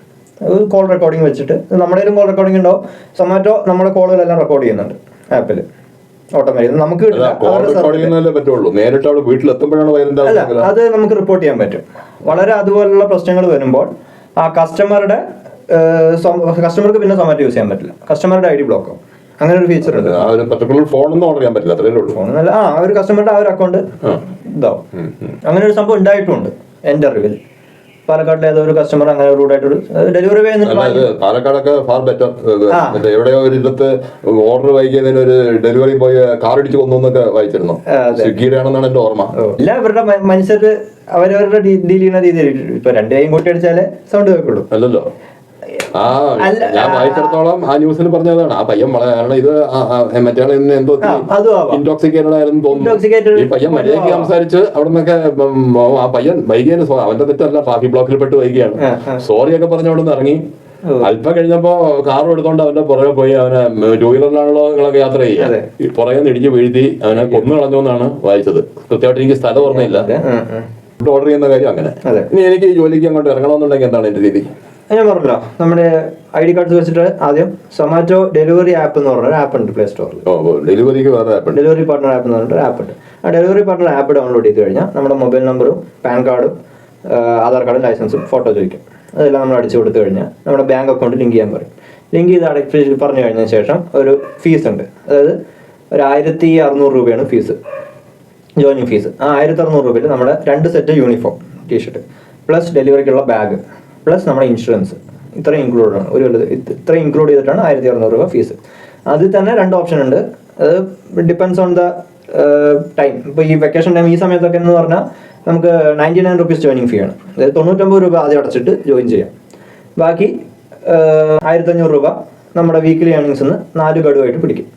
കോൾ റെക്കോർഡിംഗ് വെച്ചിട്ട് നമ്മുടെ കോൾ റെക്കോർഡിംഗ് ഉണ്ടാവും. സൊമാറ്റോ നമ്മുടെ കോളുകളെല്ലാം റെക്കോർഡ് ചെയ്യുന്നുണ്ട് ആപ്പിൽ ഓട്ടോമാറ്റിക്. നമുക്ക് അത് നമുക്ക് റിപ്പോർട്ട് ചെയ്യാൻ പറ്റും. വളരെ അതുപോലുള്ള പ്രശ്നങ്ങൾ വരുമ്പോൾ ആ കസ്റ്റമറുടെ കസ്റ്റമർക്ക് പിന്നെ സൊമാറ്റോ യൂസ് ചെയ്യാൻ പറ്റില്ല, കസ്റ്റമറുടെ ID ബ്ലോക്ക് ആവും. അങ്ങനെ ഒരു ഫീച്ചർ ഉണ്ട്. ആ ഒരു പർട്ടിക്കുലർ ഫോണൊന്നും ഓർഡർ ചെയ്യാൻ പറ്റില്ല, അത്രേ ഉള്ളൂ. ഫോണെന്നല്ല, ആ ഒരു കസ്റ്റമറുടെ ആ ഒരു അക്കൗണ്ട് ഇതാവും. അങ്ങനെ ഒരു സംഭവം ഉണ്ടായിട്ടുമുണ്ട് എൻ്റെ അറിവിൽ. പാലക്കാട്ടിലെ ഏതോ ഒരു കസ്റ്റമർ അങ്ങനെ റൂട്ടായിട്ടൊരു ഡെലിവറി പാലക്കാടൊക്കെ ഫാർ ബെറ്റർ. എവിടെയോ ഒരു ഇടത്ത് ഓർഡർ വൈകിയതിന് ഒരു ഡെലിവറി ബോയ് കാർ ഇടിച്ച് കൊന്നു എന്നൊക്കെ വായിച്ചിരുന്നു. സ്വിഗ്ഗിയുടെ ആണെന്നാണ് എന്റെ ഓർമ്മ. ഇല്ല, ഇവരുടെ മനുഷ്യർ അവരവരുടെ ഡീൽ ചെയ്യുന്ന രീതിയിൽ ഇപ്പൊ രണ്ടുപേരും കൂട്ടി അടിച്ചാലേ സൗണ്ട് കേൾക്കുള്ളൂ. അല്ലല്ലോ, ഞാൻ വായിച്ചിടത്തോളം ആ ന്യൂസിൽ പറഞ്ഞതാണ് ആ പയ്യൻ കാരണം ഇത് മറ്റേ എന്തോ ഇൻടോക്സിക്കേറ്റഡ് ആയിരുന്നു തോന്നുന്നു. ഈ പയ്യൻ മര്യാദയ്ക്ക് സംസാരിച്ച് അവിടെ നിന്നൊക്കെ ആ പയ്യൻ വൈകിയാണ്, അവന്റെ തെറ്റല്ല, ട്രാഫിക് ബ്ലോക്കിൽ പെട്ട് വൈകിയാണ്, സോറി ഒക്കെ പറഞ്ഞ അവിടെ നിന്ന് ഇറങ്ങി. അല്പം കഴിഞ്ഞപ്പോ കാറും എടുത്തോണ്ട് അവന്റെ പുറകെ പോയി, അവനെ 2 വീലറിലാണല്ലോ നിങ്ങളൊക്കെ യാത്ര ചെയ്യുക, പുറകെ ഇടിച്ച് വീഴ്ത്തി അവനെ കൊന്നു കളഞ്ഞു എന്നാണ് വായിച്ചത്. കൃത്യമായിട്ട് എനിക്ക് സ്ഥലം ഓർമ്മയില്ല. ഫുഡ് ഓർഡർ ചെയ്യുന്ന കാര്യം അങ്ങനെ. ഇനി എനിക്ക് ജോലിക്ക് അങ്ങോട്ട് ഇറങ്ങണമെന്നുണ്ടെങ്കിൽ എന്താണ് എന്റെ രീതി? ഞാൻ പറഞ്ഞല്ലോ, നമ്മുടെ ID കാർഡ് വെച്ചിട്ട് ആദ്യം സൊമാറ്റോ ഡെലിവറി ആപ്പ് എന്ന് പറഞ്ഞ ആപ്പ് ഉണ്ട് പ്ലേ സ്റ്റോറിൽ. ഡെലിവറിക്ക് വേറെ ആപ്പ് ഉണ്ട്, ഡെലിവറി പാർട്ണർ ആപ്പ് എന്ന് പറഞ്ഞിട്ട് ആപ്പ് ഉണ്ട്. ആ ഡെലിവറി പാർട്ണർ ആപ്പ് ഡൗൺലോഡ് ചെയ്ത് കഴിഞ്ഞാൽ നമ്മുടെ മൊബൈൽ നമ്പറും പാൻ കാർഡും ആധാർ കാർഡും ലൈസൻസും ഫോട്ടോ ചോദിക്കും. അതെല്ലാം നമ്മൾ അടിച്ചു കൊടുത്തു കഴിഞ്ഞാൽ നമ്മുടെ ബാങ്ക് അക്കൗണ്ട് ലിങ്ക് ചെയ്യാൻ പറയും. ലിങ്ക് ചെയ്ത് അടച്ച് പറഞ്ഞു കഴിഞ്ഞ ശേഷം ഒരു ഫീസ് ഉണ്ട്, അതായത് ഒരു 1600 രൂപയാണ് ഫീസ്, ജോയിനിങ് ഫീസ്. ആ 1600 രൂപയിൽ നമ്മുടെ 2 സെറ്റ് യൂണിഫോം ടീഷർട്ട് പ്ലസ് ഡെലിവറിക്കുള്ള ബാഗ് പ്ലസ് നമ്മുടെ ഇൻഷുറൻസ് ഇത്രയും ഇൻക്ലൂഡ് ആണ്. ഇത്രയും ഇൻക്ലൂഡ് ചെയ്തിട്ടാണ് 1600 രൂപ ഫീസ്. അതിൽ തന്നെ 2 ഓപ്ഷൻ ഉണ്ട്. അത് ഡിപ്പെൻസ് ഓൺ ദ ടൈം. ഇപ്പോൾ ഈ വെക്കേഷൻ ടൈം ഈ സമയത്തൊക്കെ എന്ന് പറഞ്ഞാൽ നമുക്ക് 99 റുപ്പീസ് ജോയിനിങ് ഫീ ആണ്. അതായത് 99 രൂപ ആദ്യം അടച്ചിട്ട് ജോയിൻ ചെയ്യാം. ബാക്കി 1500 രൂപ നമ്മുടെ വീക്കിലി ഏർണിങ്സിൽ നിന്ന് 4 ഗഡുവായിട്ട് പിടിക്കും.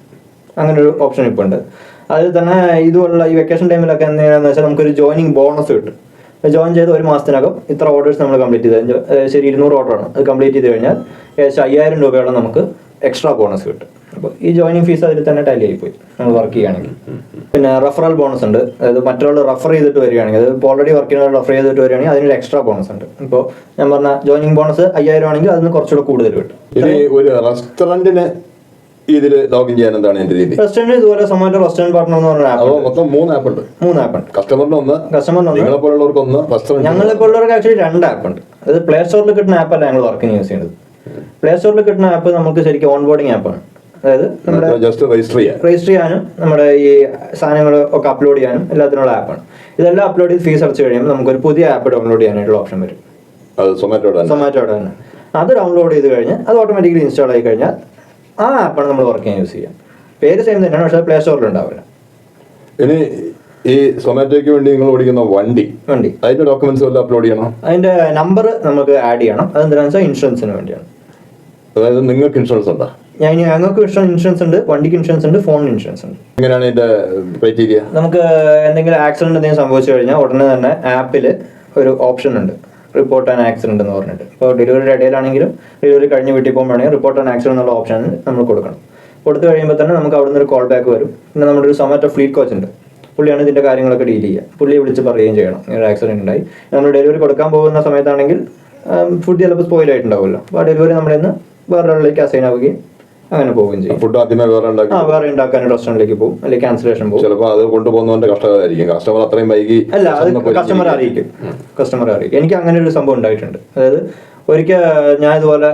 അങ്ങനെ ഒരു ഓപ്ഷൻ ഇപ്പോൾ ഉണ്ട്. അതിൽ തന്നെ ഇതുപോലുള്ള ഈ വെക്കേഷൻ ടൈമിലൊക്കെ എന്താണെന്ന് വെച്ചാൽ നമുക്കൊരു ജോയിനിങ് ബോണസ് കിട്ടും. ജോയിൻ ചെയ്ത് 1 മാസത്തിനകം ഇത്ര ഓർഡേഴ്സ് നമ്മൾ കംപ്ലീറ്റ് ചെയ്ത്, ശരി 200 ഓർഡറാണ്, അത് കംപ്ലീറ്റ് ചെയ്ത് കഴിഞ്ഞാൽ ഏകദേശം 5000 രൂപയോളം നമുക്ക് എക്സ്ട്രാ ബോണസ് കിട്ടും. അപ്പോൾ ഈ ജോയിനിങ് ഫീസ് അതിൽ തന്നെ ടാലി ആയിപ്പോയി നമ്മൾ വർക്ക് ചെയ്യുകയാണെങ്കിൽ. പിന്നെ റെഫറൽ ബോണസ് ഉണ്ട്, അതായത് മറ്റുള്ള റെഫർ ചെയ്തിട്ട് വരികയാണെങ്കിൽ, അത് ഓൾറെഡി വർക്ക് ചെയ്യുന്നവർ റെഫർ ചെയ്തിട്ട് വരികയാണെങ്കിൽ അതിനൊരു എക്സ്ട്രാ ബോണസ് ഉണ്ട്. ഇപ്പോൾ ഞാൻ പറഞ്ഞ ജോയിനിങ് ബോണസ് 5000 ആണെങ്കിൽ അതിന് കുറച്ചുകൂടെ കൂടുതൽ കിട്ടും. ഇനി ഒരു റെസ്റ്റോറന്റിന് ഇതിൽ ലോഗിൻ ചെയ്യാൻ എന്താണ് എന്റെ രീതി? റെസ്റ്റോറന്റ് ഇതുപോലെ സൊമാറ്റോ റെസ്റ്റോറന്റ് പാർട്ണർ എന്ന് പറഞ്ഞ ആപ്പ്. മൊത്തം 3 ആപ്പ് ഉണ്ട്. 3 ആപ്പ് ഉണ്ട്. കസ്റ്റമറിന് ഒന്ന്, ഞങ്ങളെ പോലുള്ളവർക്ക് ഒന്ന്, ഞങ്ങളെ പോലുള്ളവർക്ക് ആക്ച്വലി 2 ആപ്പ് ഉണ്ട്. അത് പ്ലേ സ്റ്റോറിൽ കിട്ടുന്ന ആപ്പല്ല ഞങ്ങൾ വർക്കിന് യൂസ് ചെയ്യുന്നത്. പ്ലേ സ്റ്റോറിൽ കിട്ടുന്ന ആപ്പ് നമുക്ക് ശരിക്കും ഓൺ ബോർഡിംഗ് ആപ്പാണ്. അതായത് നമ്മുടെ ജസ്റ്റ് രജിസ്റ്റർ ചെയ്യാനും നമ്മുടെ ഈ സാധനങ്ങൾ ഒക്കെ അപ്ലോഡ് ചെയ്യാനും എല്ലാത്തിനുള്ള ആപ്പാണ്. ഇതെല്ലാം അപ്ലോഡ് ചെയ്ത് ഫീസ് അടച്ചു കഴിയുമ്പോൾ നമുക്കൊരു പുതിയ ആപ്പ് ഡൗൺലോഡ് ചെയ്യാനായിട്ടുള്ള ഓപ്ഷൻ വരും. സൊമാറ്റോയുടെ തന്നെ. അത് ഡൗൺലോഡ് ചെയ്ത് കഴിഞ്ഞ് അത് ഓട്ടോമാറ്റിക്കലി ഇൻസ്റ്റാൾ ആയി കഴിഞ്ഞാൽ ആ ആപ്പാണ് നമ്മൾ വർക്ക് ചെയ്യാൻ യൂസ് ചെയ്യാം. പേര് സെയിം തന്നെയാണ്, പക്ഷേ പ്ലേ സ്റ്റോറിൽ ഉണ്ടാവില്ല. ഇനി ഈ സൊമാറ്റോയ്ക്ക് വേണ്ടി നിങ്ങൾ ഓടിക്കുന്ന വണ്ടി അതിന്റെ ഡോക്യുമെന്റ്സ് വല്ലതും അപ്ലോഡ് ചെയ്യണം? അതിന്റെ നമ്പർ നമുക്ക് ആഡ് ചെയ്യണം. അതെന്താണെന്ന് വെച്ചാൽ ഇൻഷുറൻസിന് വേണ്ടിയാണ്. അതായത് നിങ്ങൾക്ക് ഇൻഷുറൻസ് ഉണ്ടോ? ഞങ്ങൾക്ക് ഇൻഷുറൻസ് ഉണ്ട്, വണ്ടിക്ക് ഇൻഷുറൻസ് ഉണ്ട്, ഫോണിന് ഇൻഷുറൻസ് ഉണ്ട്. എങ്ങനെയാണ് ഇതിന്റെ ക്രൈറ്റീരിയ? നമുക്ക് എന്തെങ്കിലും ആക്സിഡന്റ് എന്തെങ്കിലും സംഭവിച്ചു കഴിഞ്ഞാൽ ഉടനെ തന്നെ ആപ്പിൽ ഒരു ഓപ്ഷൻ ഉണ്ട്, റിപ്പോർട്ട് ആൻ ആക്സിഡന്റ് എന്ന് പറഞ്ഞിട്ട്. ഇപ്പോൾ ഡെലിവറിയുടെ ഇടയിലാണെങ്കിലും ഡെലിവറി കഴിഞ്ഞ് വീട്ടിൽ പോകുമ്പോഴാണെങ്കിൽ റിപ്പോർട്ട് ആൻ ആക്സിഡന്റ് എന്നുള്ള ഓപ്ഷൻ നമ്മൾ കൊടുക്കണം. കൊടുത്തു കഴിയുമ്പോൾ തന്നെ നമുക്ക് അവിടെ നിന്ന് ഒരു കോൾ ബാക്ക് വരും. പിന്നെ നമ്മുടെ ഒരു സൊമാറ്റോ ഫ്ലീറ്റ് കോച്ച് ഉണ്ട്, പുള്ളിയാണ് ഇതിന്റെ കാര്യങ്ങളൊക്കെ ഡീൽ ചെയ്യുക. പുള്ളിയെ വിളിച്ച് പറയുകയും ചെയ്യണം ഇങ്ങനെ ആക്സിഡന്റ് ഉണ്ടായി. നമ്മൾ ഡെലിവറി കൊടുക്കാൻ പോകുന്ന സമയത്താണെങ്കിൽ ഫുഡ് ചിലപ്പോൾ സ്പോയിൽ ആയിട്ടുണ്ടാവുമല്ലോ, അപ്പോൾ ആ ഡെലിവറി നമ്മുടെ നിന്ന് വേറൊരാളിലേക്ക് അസൈൻ ആവുകയും അങ്ങനെ പോവുകയും ചെയ്യും. ഫുഡ് ആദ്യമേ വേറെ ഉണ്ടാക്കാൻ റെസ്റ്റോറന്റിലേക്ക് പോകും, അല്ലെങ്കിൽ ക്യാൻസലേഷൻ പോകും. ചിലപ്പോൾ അത് കൊണ്ടുപോകുന്നവന്റെ കഷ്ടമായിരിക്കും, കസ്റ്റമർ അത്രയും വൈകി. അല്ല, അത് കസ്റ്റമർ അറിയിക്കും. എനിക്ക് അങ്ങനെ ഒരു സംഭവം ഉണ്ടായിട്ടുണ്ട്. അതായത് ഒരിക്കൽ ഞാൻ ഇതുപോലെ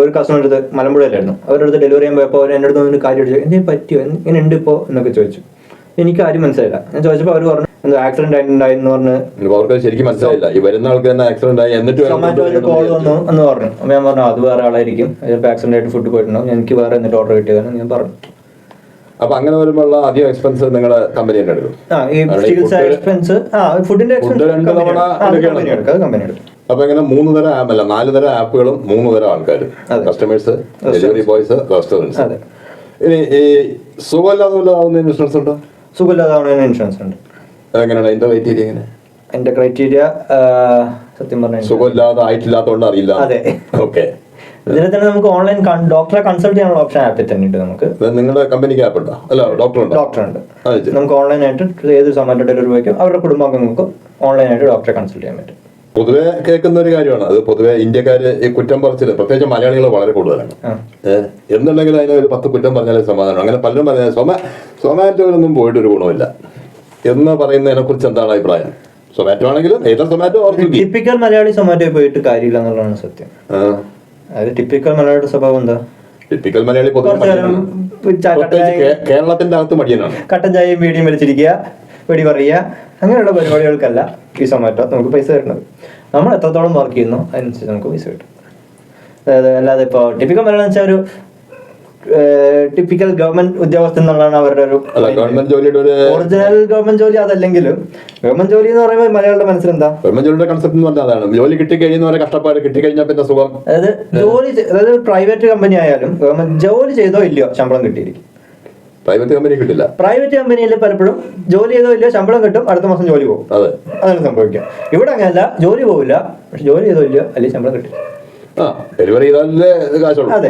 ഒരു കസ്റ്റമർ അടുത്ത് മലമ്പുഴയിലായിരുന്നു, അവരുടെ അടുത്ത് ഡെലിവറി ചെയ്യാൻ പോയപ്പോൾ അവർ എൻ്റെ അടുത്ത് ഒരു കാര്യം ചോദിച്ചു, എന്തെങ്കിലും പറ്റിയോ, ഇങ്ങനെ ഉണ്ട് ഇപ്പോൾ എന്നൊക്കെ ചോദിച്ചു. എനിക്ക് ആരും മനസ്സിലായില്ല. ഞാൻ ചോദിച്ചപ്പോൾ അവർ പറഞ്ഞു എന്തോ ആക്സിഡന്റ് ആയിട്ടുണ്ടായെന്ന് പറഞ്ഞ്. അവർക്ക് ശരിക്കും മനസ്സിലായില്ല, ഈ വരുന്ന ആൾക്ക് തന്നെ ആക്സിഡന്റ് ആയി. എന്നിട്ട് കോൾ വന്നു എന്ന് പറഞ്ഞു. അപ്പോൾ ഞാൻ പറഞ്ഞു അത് വേറെ ആളായിരിക്കും, ചിലപ്പോൾ ആക്സിഡന്റ് ആയിട്ട് ഫുഡ് പോയിട്ടുണ്ടാവും, എനിക്ക് വേറെ എന്നിട്ട് ഓർഡർ കിട്ടിയതാണ് ഞാൻ പറഞ്ഞു. അപ്പൊ അങ്ങനെ വരുമ്പോൾ അധികം എക്സ്പെൻസ് നിങ്ങളുടെ കമ്പനി തന്നെ എടുക്കും? ഫുഡിന്റെ അപ്പൊ ഇങ്ങനെ 3 തരം ആപ്പ് അല്ല 4 തരം ആപ്പുകളും 3 തരം ആൾക്കാരും, കസ്റ്റമേഴ്സ്, ഡെലിവറി ബോയ്സ്, റെസ്റ്റോറൻറ്റ്സ്. ഇനി ഈ സുഖമില്ലാതെ ഇൻഷുറൻസ് ഉണ്ടോ? സുഖമില്ലാതെ ഇൻഷുറൻസ് ഉണ്ട്. എങ്ങനെയാണ് അതിന്റെ ക്രൈറ്റീരിയ? എങ്ങനെ അതിന്റെ ക്രൈറ്റീരിയ? സത്യം പറഞ്ഞാൽ സുഖമില്ലാതെ ആയിട്ടില്ലാത്തതുകൊണ്ട് അറിയില്ല. അതെ, ഓക്കെ. ഇതിനെ തന്നെ നമുക്ക് ഓൺലൈൻ ഡോക്ടറെ കൺസൾട്ട് ചെയ്യാനുള്ള ഓപ്ഷൻ ആപ്പിൽ തന്നെ ഉണ്ട്. നമുക്ക് നിങ്ങളുടെ കമ്പനിക്ക് ആപ്പ് ഉണ്ടോ? അല്ല, ഡോക്ടർ ഉണ്ട്. നമുക്ക് ഓൺലൈനായിട്ട് ഏത് സൊമാറ്റോ ഡെലിവറി ബോയ്ക്കും അവരുടെ കുടുംബാംഗങ്ങൾക്കും ഓൺലൈനായിട്ട് ഡോക്ടറെ കൺസൾട്ട് ചെയ്യാൻ പറ്റും. പൊതുവെ കേൾക്കുന്ന ഒരു കാര്യമാണ് അത്. പൊതുവെ ഇന്ത്യക്കാര് ഈ കുറ്റം പറച്ചില്, പ്രത്യേകിച്ച് മലയാളികൾ വളരെ കൂടുതലാണ്. എന്നുണ്ടെങ്കിൽ അതിന് ഒരു 10 കുറ്റം പറഞ്ഞാലേ സമാധാനം. അങ്ങനെ പലരും പറഞ്ഞാൽ സൊമാറ്റോയിലൊന്നും പോയിട്ട് ഒരു ഗുണമില്ല എന്ന് പറയുന്നതിനെ കുറിച്ച് എന്താണ് അഭിപ്രായം? സൊമാറ്റോ ആണെങ്കിലും ഏതാ സൊമാറ്റോ, ടിപ്പിക്കൽ മലയാളി സൊമാറ്റോ പോയിട്ട് കാര്യമില്ല എന്നുള്ളതാണ് സത്യം. അത് ടിപ്പിക്കൽ മലയാളിയുടെ സ്വഭാവം എന്താ? ടിപ്പിക്കൽ മലയാളി പൊതുവെ കുറച്ച് നേരം കേരളത്തിന്റെ അകത്ത് മടിയനാണ്. കട്ടൻ ചായയും വീടിയും വലിച്ചിരിക്കുക, വെടി പറയുക, അങ്ങനെയുള്ള പരിപാടികൾക്കല്ല ഈ സൊമാറ്റോ നമുക്ക് പൈസ തരുന്നത്. നമ്മൾ എത്രത്തോളം വർക്ക് ചെയ്യുന്നു അതിനനുസരിച്ച് നമുക്ക് പൈസ കിട്ടും. അതായത് അല്ലാതെ ഇപ്പോൾ ടിപ്പിക്കൽ മലയാളം വെച്ചാൽ ഒരു ടിപ്പിക്കൽ ഗവൺമെന്റ് ഉദ്യോഗസ്ഥൻ എന്നുള്ളതാണ് അവരുടെ ഒരു ഗവൺമെന്റ് ജോലിയുടെ ഒരു ഒറിജിനൽ ഗവൺമെന്റ് ജോലി. അതല്ലെങ്കിലും ഗവൺമെന്റ് ജോലി എന്ന് പറയുമ്പോൾ മലയാളിയുടെ മനസ്സിലെന്താ ഗവൺമെന്റ് ജോലിയുടെ കൺസെപ്റ്റ് എന്ന് പറഞ്ഞാൽ അതാണ്. ജോലി കിട്ടിക്കഴിയുന്നവരെ കഷ്ടപ്പാട്, കിട്ടിക്കഴിഞ്ഞാൽ പിന്നെ സുഖം. അതായത് അതായത് പ്രൈവറ്റ് കമ്പനി ആയാലും ഗവൺമെന്റ് ജോലി ചെയ്തോ ഇല്ലയോ ശമ്പളം കിട്ടിയിരിക്കും. പ്രൈവറ്റ് കമ്പനി കിട്ടില്ല. പ്രൈവറ്റ് കമ്പനിയിൽ പലപ്പോഴും ജോലി ചെയ്തോ ഇല്ലയോ ശമ്പളം കിട്ടും, അടുത്ത മാസം ജോലി പോകും. അതാണ് സംഭവിക്കുക. ഇവിടെ അങ്ങനെയല്ല, ജോലി പോവില്ല, പക്ഷെ ജോലി ചെയ്തോ ഇല്ലയോ അല്ലെങ്കിൽ ശമ്പളം കിട്ടില്ല. ഡെലിവറി ചെയ്താലേ കാശുള്ളൂ. അതെ,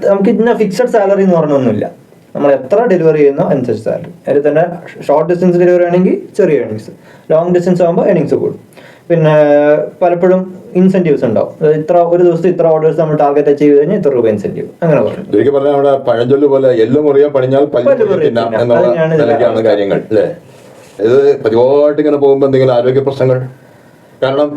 നമുക്ക് ഇന്ന ഫിക്സഡ് സാലറി എന്ന് പറഞ്ഞൊന്നുമില്ല. നമ്മൾ എത്ര ഡെലിവറി ചെയ്യുന്നോ അനുസരിച്ച് സാലറി. അതിൽ തന്നെ ഷോർട്ട് ഡിസ്റ്റൻസ് ഡെലിവറി ആണെങ്കിൽ ചെറിയ ഏണിങ്സ്, ലോങ് ഡിസ്റ്റൻസ് ആകുമ്പോൾ ഏണിങ്സ് കൂടും. പിന്നെ പലപ്പോഴും ഇൻസെന്റീവ്സ് ഉണ്ടാവും. ഒരു ദിവസത്തെ ഇത്ര ഓർഡേഴ്സ് നമ്മൾ ടാർഗറ്റ് അച്ചീവ് ചെയ്ത് കഴിഞ്ഞാൽ ഇത്ര രൂപ ഇൻസെന്റീവ്, അങ്ങനെ പറഞ്ഞു. ശരിക്കും പറഞ്ഞാൽ നമ്മുടെ പഴഞ്ചൊല്ല് പോലെ എല്ലും മുറിയാൻ പണിഞ്ഞാൽ എന്നുള്ള കാര്യങ്ങൾ അല്ലേ. ഇത് പതിവായിട്ട് ഇങ്ങനെ പോകുമ്പോൾ എന്തെങ്കിലും ആരോഗ്യ പ്രശ്നങ്ങൾ? കാരണം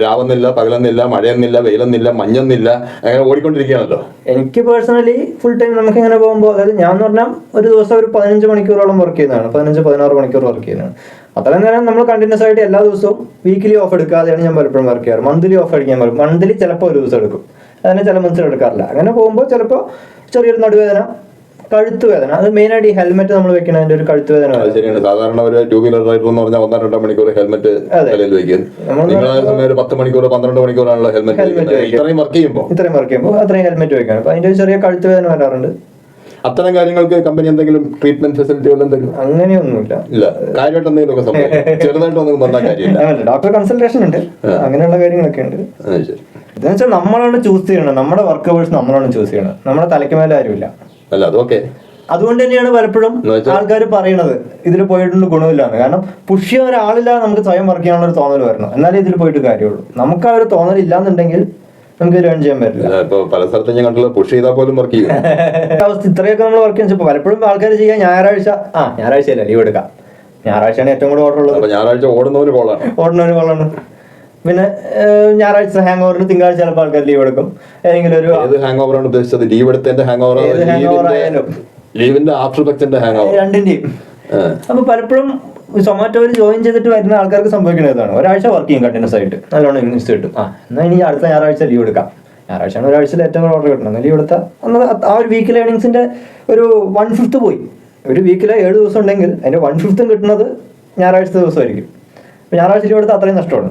രാവുന്നില്ല, പകലെന്നില്ല, മഴയൊന്നില്ല, വെയിലൊന്നില്ല, മഞ്ഞൊന്നില്ല, അങ്ങനെ ഓടിക്കൊണ്ടിരിക്കുകയാണല്ലോ. എനിക്ക് പേഴ്സണലി ഫുൾ ടൈം നമുക്ക് ഇങ്ങനെ പോകുമ്പോൾ, അതായത് ഞാൻ എന്ന് പറഞ്ഞാൽ ഒരു ദിവസം ഒരു 15 മണിക്കൂറോളം വർക്ക് ചെയ്യുന്നതാണ്, 15-16 മണിക്കൂർ വർക്ക് ചെയ്യുന്നതാണ്. അത്രയും നേരം നമ്മൾ കണ്ടിന്യൂസ് ആയിട്ട് എല്ലാ ദിവസവും വീക്കിലി ഓഫ് എടുക്കാതെയാണ് ഞാൻ പലപ്പോഴും വർക്ക് ചെയ്യാറ്. മന്ത്ലി ഓഫ് അടിക്കാൻ പറ്റും. മന്ത്ലി ചിലപ്പോൾ ഒരു ദിവസം എടുക്കും, അതിനെ ചില മന്ത്സിൽ എടുക്കാറില്ല. അങ്ങനെ പോകുമ്പോൾ ചിലപ്പോൾ ചെറിയൊരു നടുവേദന, കഴുത്ത് വേദന, അത് മെയിനായിട്ട് ഈ ഹെൽമെറ്റ് നമ്മൾ വെക്കുന്നതിന്റെ ഒരു കഴുത്ത് വേദന. ശരിയാണ്. സാധാരണ ഒരു 2 വീലർ ഡ്രൈവർ എന്ന് പറഞ്ഞാൽ 1-2 മണിക്കൂർ ഹെൽമെറ്റ് തലയിൽ വെക്കും. ഒരു 10 മണിക്കൂർ 12 മണിക്കൂറാണല്ലോ ഹെൽമെറ്റ്. ഇത്രയും വർക്ക് ചെയ്യുമ്പോൾ അത്രയും ഹെൽമെറ്റ് വെക്കണം. അപ്പൊ അതിന്റെ ചെറിയ കഴുത്ത് വേദന വരാറുണ്ട്. അത്തരം കാര്യങ്ങൾക്ക് കമ്പനി എന്തെങ്കിലും ട്രീറ്റ്മെന്റ് ഫെസിലിറ്റികൾ എന്തെങ്കിലും? അങ്ങനെയൊന്നുമില്ല. ഇല്ല, കാര്യമായിട്ട് എന്തെങ്കിലും ചെറുതായിട്ടൊന്നും പറഞ്ഞാൽ കാര്യമില്ല. ഡോക്ടർ കൺസൾട്ടേഷൻ ഉണ്ട്, അങ്ങനെയുള്ള കാര്യങ്ങളൊക്കെ ഉണ്ട്. ഇതെന്ന് വെച്ചാൽ നമ്മളാണ് ചൂസ് ചെയ്യണം, നമ്മുടെ വർക്കേഴ്സ് നമ്മളാണ് ചൂസ് ചെയ്യണം, നമ്മുടെ തലയ്ക്ക് മേലെ ആരുമില്ല. അല്ല, അതൊക്കെ അതുകൊണ്ട് തന്നെയാണ് പലപ്പോഴും ആൾക്കാർ പറയണത് ഇതിൽ പോയിട്ടുണ്ട് ഗുണമില്ലാന്ന്. കാരണം പുഷ് ചെയ്യാൻ ഒരാളില്ലാതെ നമുക്ക് സ്വയം വർക്ക് ചെയ്യാനുള്ള ഒരു തോന്നൽ വരണം, എന്നാലേ ഇതിൽ പോയിട്ട് കാര്യമുള്ളൂ. നമുക്ക് ആ ഒരു തോന്നൽ ഇല്ലാന്നുണ്ടെങ്കിൽ നമുക്ക് ലേൺ ചെയ്യാൻ പറ്റില്ല. പല സ്ഥലത്തും ഞാൻ കണ്ടുള്ള പുഷ് ചെയ്താൽ പോലും വർക്ക് ചെയ്യും അവസ്ഥ. ഇത്രയൊക്കെ നമ്മൾ വർക്ക് ചെയ്യുമ്പോൾ പലപ്പോഴും ആൾക്കാർ ചെയ്യാൻ ഞായറാഴ്ചയല്ല ലീവ് എടുക്കാം. ഞായറാഴ്ചയാണ് ഏറ്റവും കൂടുതൽ ഓർഡർ ഉള്ളത്. ഞായറാഴ്ച ഓടുന്നവന് കോളാണ്. പിന്നെ ഞായറാഴ്ച ഹാങ് ഓവറിന് തിങ്കളാഴ്ച ചിലപ്പോൾ ആൾക്കാർ ലീവ് എടുക്കും. ഏതെങ്കിലും ഒരു ഹാങ് ഓവറാണ് ഉദ്ദേശിച്ചത്? ലീവ് എടുത്തതിന്റെ ഹാങ് ഓവർ ആയാലും ലീവിന്റെ ആഫ്റ്റർ എഫക്റ്റിന്റെ ഹാങ് ഓവർ, രണ്ടിന്റെയും. അപ്പൊ പലപ്പോഴും സൊമാറ്റോയിൽ ജോയിൻ ചെയ്തിട്ട് വരുന്ന ആൾക്കാർക്ക് സംഭവിക്കുന്നതാണ്, ഒരാഴ്ച വർക്ക് ചെയ്യും കണ്ടിന്യൂസ് ആയിട്ട്, നല്ലോണം ഇൻവെസ്റ്റ് കിട്ടും. എന്നാൽ ഇനി അടുത്ത ഞായറാഴ്ച ലീവ് എടുക്കാം. ഞായറാഴ്ചയാണ് ഒരാഴ്ചയിൽ ഏറ്റവും ഓർഡർ കിട്ടണം. ലീവ് എടുത്താൽ ആ ഒരു വീക്കിലെ ഏണിങ്സിന്റെ ഒരു 1/5 പോയി. ഒരു വീക്കിലെ 7 ദിവസം ഉണ്ടെങ്കിൽ അതിന്റെ 1/5 കിട്ടുന്നത് ഞായറാഴ്ച ദിവസമായിരിക്കും. ഞായറാഴ്ച ലീവ് എടുത്താൽ അത്രയും നഷ്ടമാണ്.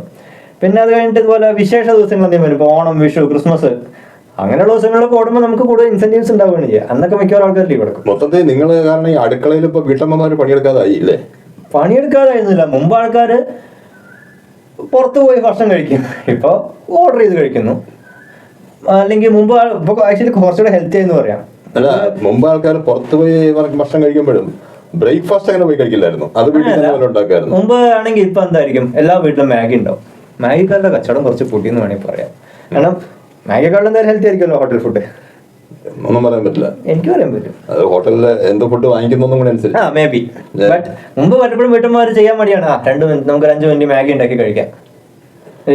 പിന്നെ അത് കഴിഞ്ഞിട്ട് ഇതുപോലെ വിശേഷ ദിവസങ്ങൾ എന്തെങ്കിലും വരും, ഇപ്പോൾ ഓണം, വിഷു, ക്രിസ്മസ്, അങ്ങനെയുള്ള ദിവസങ്ങളിലൊക്കെ ഓടുമ്പോൾ നമുക്ക് കൂടുതൽ ഇൻസെന്റീവ്സ് ഉണ്ടാവുകയാണ് ചെയ്യുക. അന്നൊക്കെ മിക്കവാറും ആൾക്കാർ ലീവ് എടുക്കും. മൊത്തത്തിൽ നിങ്ങൾ കാരണം ഈ അടുക്കളയിൽ ഇപ്പോൾ വീട്ടമ്മമാർ പണിയെടുക്കാതായി ഇല്ലേ? പണിയെടുക്കാതായിരുന്നില്ല. മുമ്പ് ആൾക്കാർ പുറത്ത് പോയി ഭക്ഷണം കഴിക്കും, ഇപ്പോൾ ഓർഡർ ചെയ്ത് കഴിക്കുന്നു. അല്ലെങ്കിൽ മുമ്പ് ഇപ്പോൾ ആക്ച്വലി കുറച്ചുകൂടെ ഹെൽത്തി എന്ന് പറയാം. അല്ല, മുമ്പ് ആൾക്കാർ പുറത്ത് പോയി ഭക്ഷണം കഴിക്കുമ്പോഴും ബ്രേക്ക്ഫാസ്റ്റ് അങ്ങനെ പോയി കഴിക്കില്ലായിരുന്നു, അത് വീട്ടിൽ തന്നെ ഉണ്ടാക്കായിരുന്നു. മുമ്പ് ആണെങ്കിൽ ഇപ്പൊ എന്തായിരിക്കും, എല്ലാ വീട്ടിലും മാഗി ഉണ്ടാവും. മാഗിക്കാരുടെ കച്ചവടം കുറച്ച് പൊട്ടിയെന്ന് വേണമെങ്കിൽ പറയാം. കാരണം മാഗിക്കാരുടെ എന്തായാലും ഹെൽത്തി ആയിരിക്കുമല്ലോ ഹോട്ടൽ ഫുഡ്. ഒന്നും പറയാൻ പറ്റില്ല, എനിക്ക് പറയാൻ പറ്റും. ഹോട്ടലിൽ എന്ത് ഫുഡ് വാങ്ങിക്കുന്നൊന്നും കൂടെ അനുസരിച്ച് മേ ബി. ബട്ട് മുമ്പ് പലപ്പോഴും വീട്ടന്മാർ ചെയ്യാൻ മടിയാണ്, 2 മിനിറ്റ് നമുക്ക് 5 മിനിറ്റ് മാഗി ഉണ്ടാക്കി കഴിക്കാം,